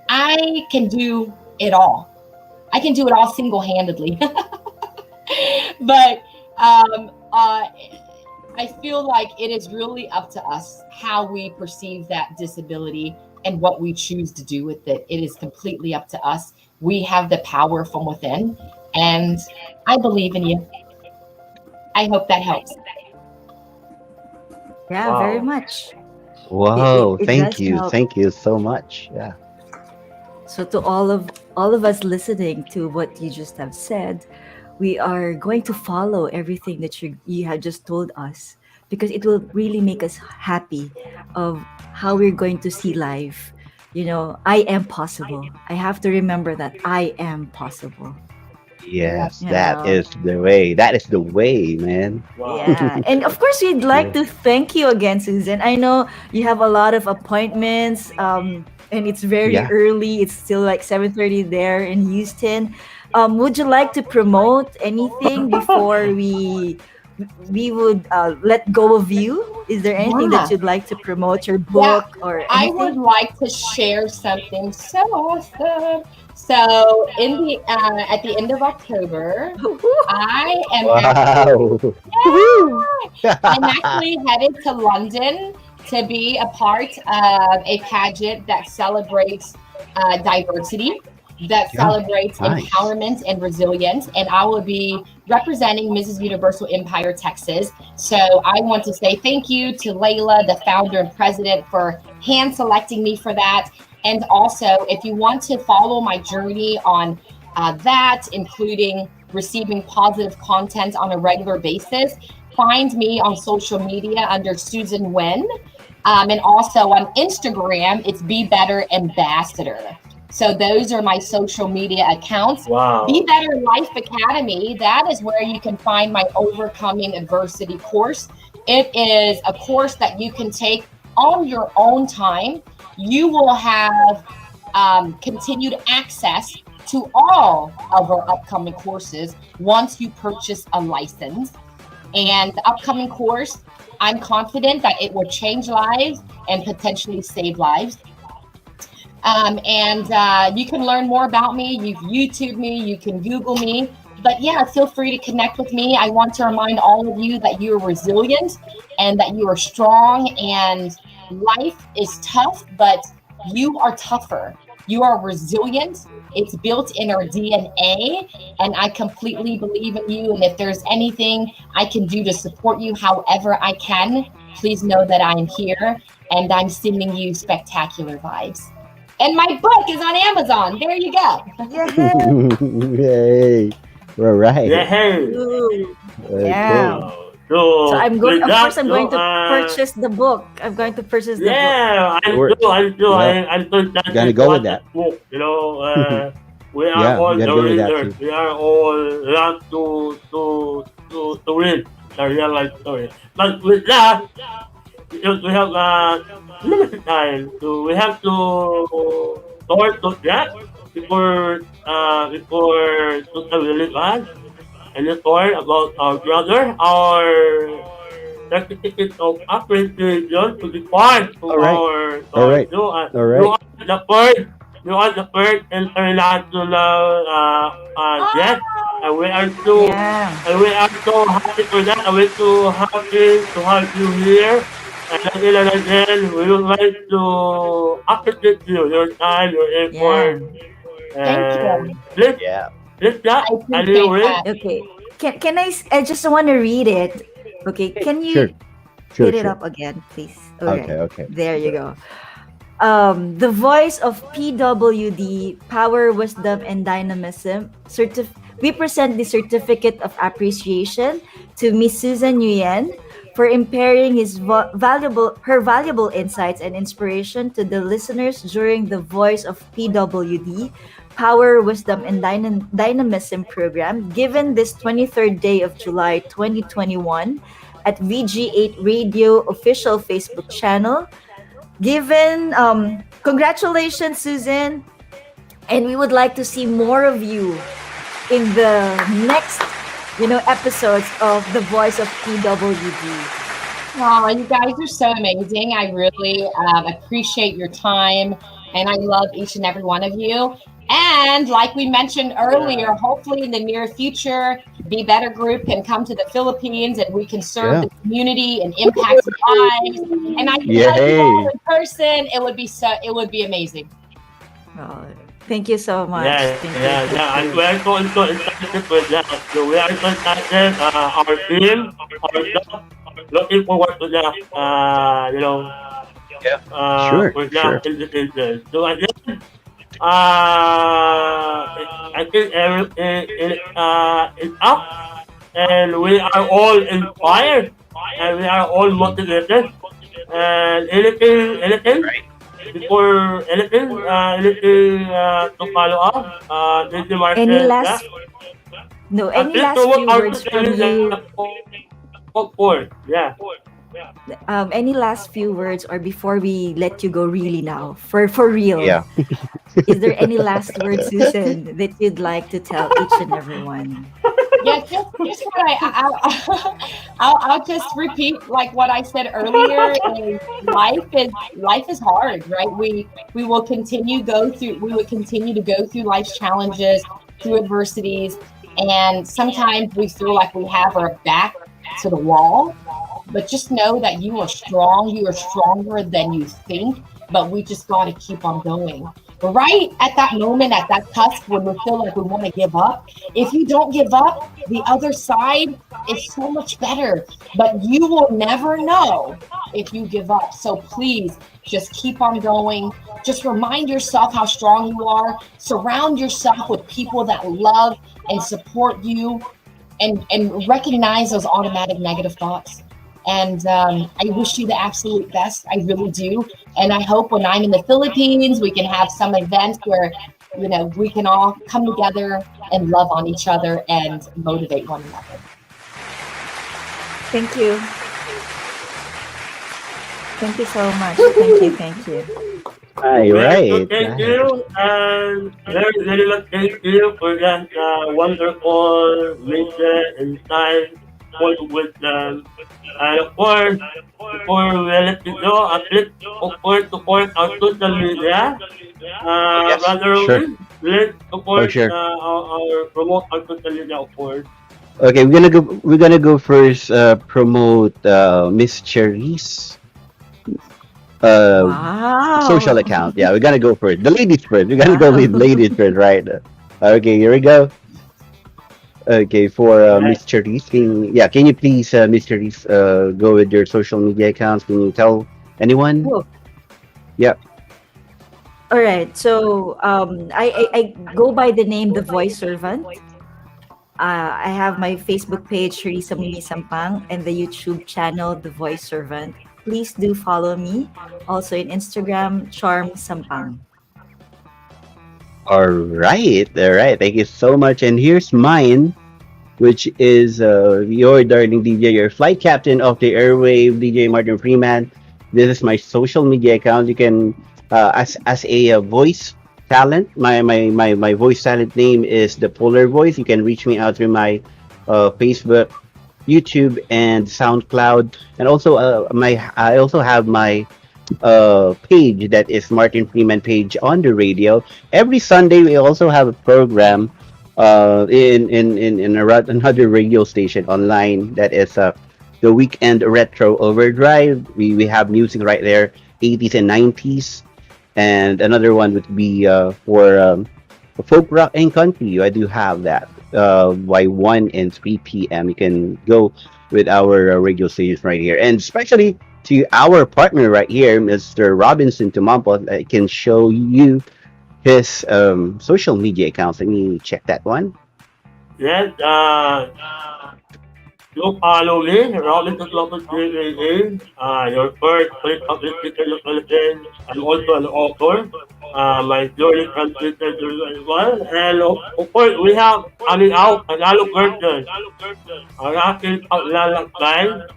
I can do it all. I can do it all single-handedly. But I feel like it is really up to us how we perceive that disability and what we choose to do with it. It is completely up to us. We have the power from within, and I believe in you. I hope that helps. Yeah, very Wow. much. Wow, It thank does you. help. Thank you so much. Yeah. So to all of us listening to what you just have said, we are going to follow everything that you have just told us, because it will really make us happy of how we're going to see life. I am possible. I have to remember that I am possible. Yes, You that know. is the way. That is the way, man. Wow. Yeah. And of course, we'd like Yeah. to thank you again, Susan. I know you have a lot of appointments, and it's very Yeah. early. It's still like 7:30 there in Houston. Would you like to promote anything before we would let go of you? Is there anything that Yeah. you'd like to promote, your Yeah, book or I would anything? like to share something so awesome. So in the at the end of October, I am actually Wow. Woo. I'm actually headed to London to be a part of a pageant that celebrates diversity, that Yeah. celebrates Nice. empowerment and resilience. And I will be representing Mrs. Universal Empire, Texas. So I want to say thank you to Layla, the founder and president, for hand selecting me for that. And also, if you want to follow my journey on that, including receiving positive content on a regular basis, find me on social media under Susan Wynn. And also on Instagram, it's Be Better Ambassador. So those are my social media accounts. Wow. Be Better Life Academy, that is where you can find my Overcoming Adversity course. It is a course that you can take on your own time. You will have continued access to all of our upcoming courses once you purchase a license. And the upcoming course, I'm confident that it will change lives and potentially save lives. And you can learn more about me. You can YouTube me, you can Google me. But yeah, feel free to connect with me. I want to remind all of you that you are resilient and that you are strong, and life is tough, but you are tougher. You are resilient. It's built in our DNA, and I completely believe in you. And if there's anything I can do to support you, however I can, please know that I'm here and I'm sending you spectacular vibes. And my book is on Amazon. There you go. Yay. All right. Yeah. Ooh, Okay. yeah. Wow. So So I'm going. with Of that, course, I'm going to purchase the book. I'm going to purchase the book. yeah, I'm We're- too. I'm too. yeah. I'm too excited Gonna to go with watch that. this book. We are Yeah, all you the gotta go with that readers. too. We are all love to read the real life story. But with that, because we have limited time, so we have to start to that before to really bad. And it's all about our brother, our certificate of appreciation to be part to All right. All our right. show. All You right. are the first, you are the first international guest And we are so Yeah. and we are so happy for that. And we're so happy to have you here. And again, we would like to appreciate you, your time, your Yeah. effort, Thank you. and let's I that. And you appreciate read? that. Okay. I just want to read it. Okay. Can Sure, you sure, hit it sure. up again, please? All Okay, right. okay. There you go. The voice of PWD, Power, Wisdom, and Dynamism. We present the certificate of appreciation to Miss Susan Nguyen for imparting her valuable insights and inspiration to the listeners during the Voice of PWD, Power, Wisdom, and Dynamism program given this 23rd day of July 2021 at VG8 Radio official Facebook channel. Given congratulations, Susan, and we would like to see more of you in the next episodes of The Voice of PWD. Oh, you guys are so amazing. I really appreciate your time, and I love each and every one of you. And like we mentioned earlier, hopefully in the near future, Be Better Group can come to the Philippines and we can serve Yeah. the community and impact lives. And I can hug you all Yay. in person. It would be amazing. Oh, thank you so much. Yeah, Thank yeah, you. yeah. And Thank we you. are so excited with that. So we are so excited. Our team, our staff, looking forward to that. Sure, For sure. that in the future. So again, I think everything is up, and we are all inspired, and we are all motivated. And anything before anything to follow up. Thank you, Any Marcel. Yeah. last no? Any Please last promote few our words social from media you? for yeah. Any last few words, or before we let you go, really now, for real? Yeah. Is there any last words, Susan, that you'd like to tell each and every one? Yeah, just what I'll just repeat like what I said earlier. Is life is hard, right? We will continue to go through life's challenges, through adversities, and sometimes we feel like we have our back to the wall. But just know that you are strong. You are stronger than you think. But we just got to keep on going. Right at that moment, at that cusp, when we feel like we want to give up, if you don't give up, the other side is so much better. But you will never know if you give up. So please just keep on going. Just remind yourself how strong you are. Surround yourself with people that love and support you, and recognize those automatic negative thoughts. And I wish you the absolute best. I really do. And I hope when I'm in the Philippines, we can have some events where, we can all come together and love on each other and motivate one another. Thank you. Thank you so much. Thank you. Thank you. All Very right. thank you, and very much thank you for that wonderful mission and time for wisdom. And of course, before we let you go, please of course support our social media. Yes. Brother Sure. Robin, let's Oh, support sure. our promote our social media, of course. Okay, we're gonna go first, promote Miss Cherry's uh social Wow. account. Yeah, we're gonna go first. The ladies first. We're gonna go with Wow. ladies first, right? Okay, here we go. Okay, for Right. Miss Cherry's, can you please, Miss Cherry's, go with your social media accounts? Can you tell anyone? Cool. Yeah. All right. So I go by the name The Voice Servant. I have my Facebook page, Risa Mimi Sampang, and the YouTube channel, The Voice Servant. Please do follow me. Also in Instagram, Charm Sampang. All right. All right. Thank you so much. And here's mine, which is your darling DJ, your flight captain of the airwave, DJ Martin Freeman. This is my social media account. You can, as a, voice talent, my voice talent name is the Polar Voice. You can reach me out through my Facebook, YouTube, and SoundCloud, and also I also have my page, that is Martin Freeman page on the radio. Every Sunday we also have a program another radio station online that is the Weekend Retro Overdrive. We have music right there, 80s and 90s, and another one would be for folk rock and country. I do have that. By 1 and 3 p.m. You can go with our radio station right here, and especially to our partner right here, Mr. Robinson Tumampo. I can show you his social media accounts. Let me check that one. Yes, you follow me, Robinson Lopez JAA, your first place of the Philippines. I'm also an author. My journey translated as well. And of course, we have coming out another version. Ang aking paglalakbay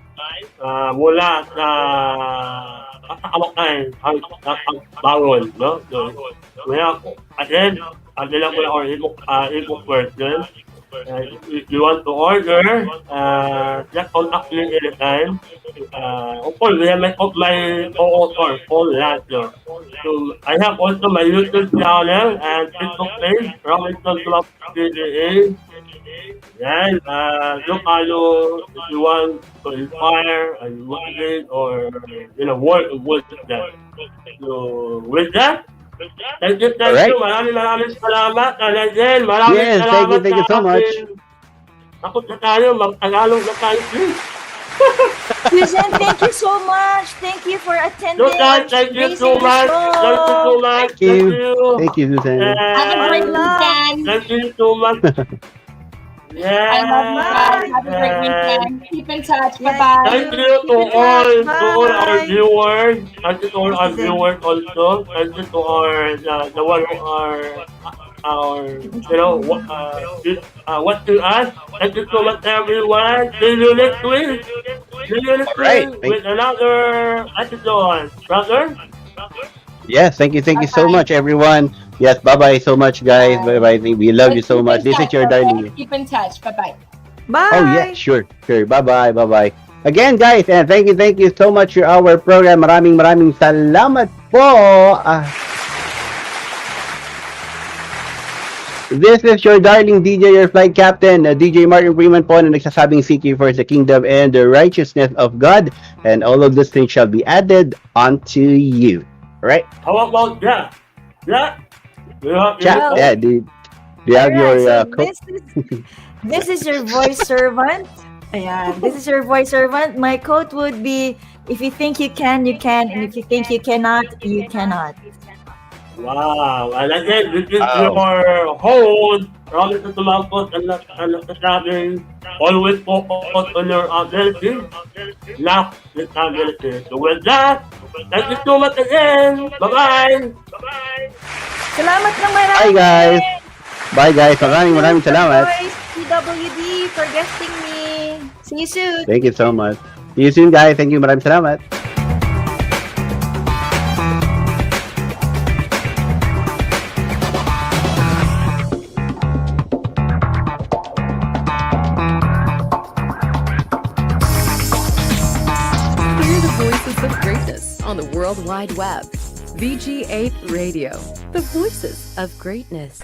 mula sa kasakamatan ang bawal, no? So, we have, again, again ko lang or ebook version. If you want to order, just contact me anytime. Of course, we have my co-author, Paul Lasser. So, I have also my YouTube channel and Facebook page, Robinson Club PWD. Yan, look follow if you want to inspire and motivate or, work with that. So, with that, thank you. All right. Maraming salamat. And again, maraming Yes, salamat thank you so much. Takot na tayo, mag-Tagalog na tayo, please. Susan, thank you so much. Thank you for attending. Susan, thank you so much. Thank you so much. Thank you. Thank you, Susan. Have a great weekend. Thank you so much. Yeah. I love you guys. Have a great weekend. Keep in touch. Bye-bye. Thank you to all our viewers. Thank you to all our viewers also. Thank you to the one who are watching us. Thank you so much, everyone. See you next week. Right. With another episode, brother. Yes, thank you so much, everyone. Yes, bye-bye so much, guys. Bye-bye. We love you so much. This is your darling. Keep in touch. Bye-bye. Bye. Oh, yeah, sure. Bye-bye. Bye-bye. Again, guys, and thank you so much for our program. Maraming salamat po. This is your darling DJ, your flight captain, DJ Martin Freeman po, na nagsasabing seek ye first the kingdom and the righteousness of God, and all of these things shall be added unto you. Right? How about that? Yeah. Yeah, do you have your this is your voice servant. Ayan, this is your voice servant. My quote would be, if you think you can, you can. And if you think you cannot, you cannot. Wow. And again, this is your host, Robinson Tumapos, and nagsasabing, always focus on your ability, not disability. So with that, thank you so much again. Bye-bye. Salamat ng marami. Bye, guys. Bye, guys. Maraming salamat. PWD for guesting me. See you soon. Thank you so much. See you soon, guys. Thank you. Maraming salamat. Hear the voices of greatness on the World Wide Web. VG8 Radio, the voices of greatness.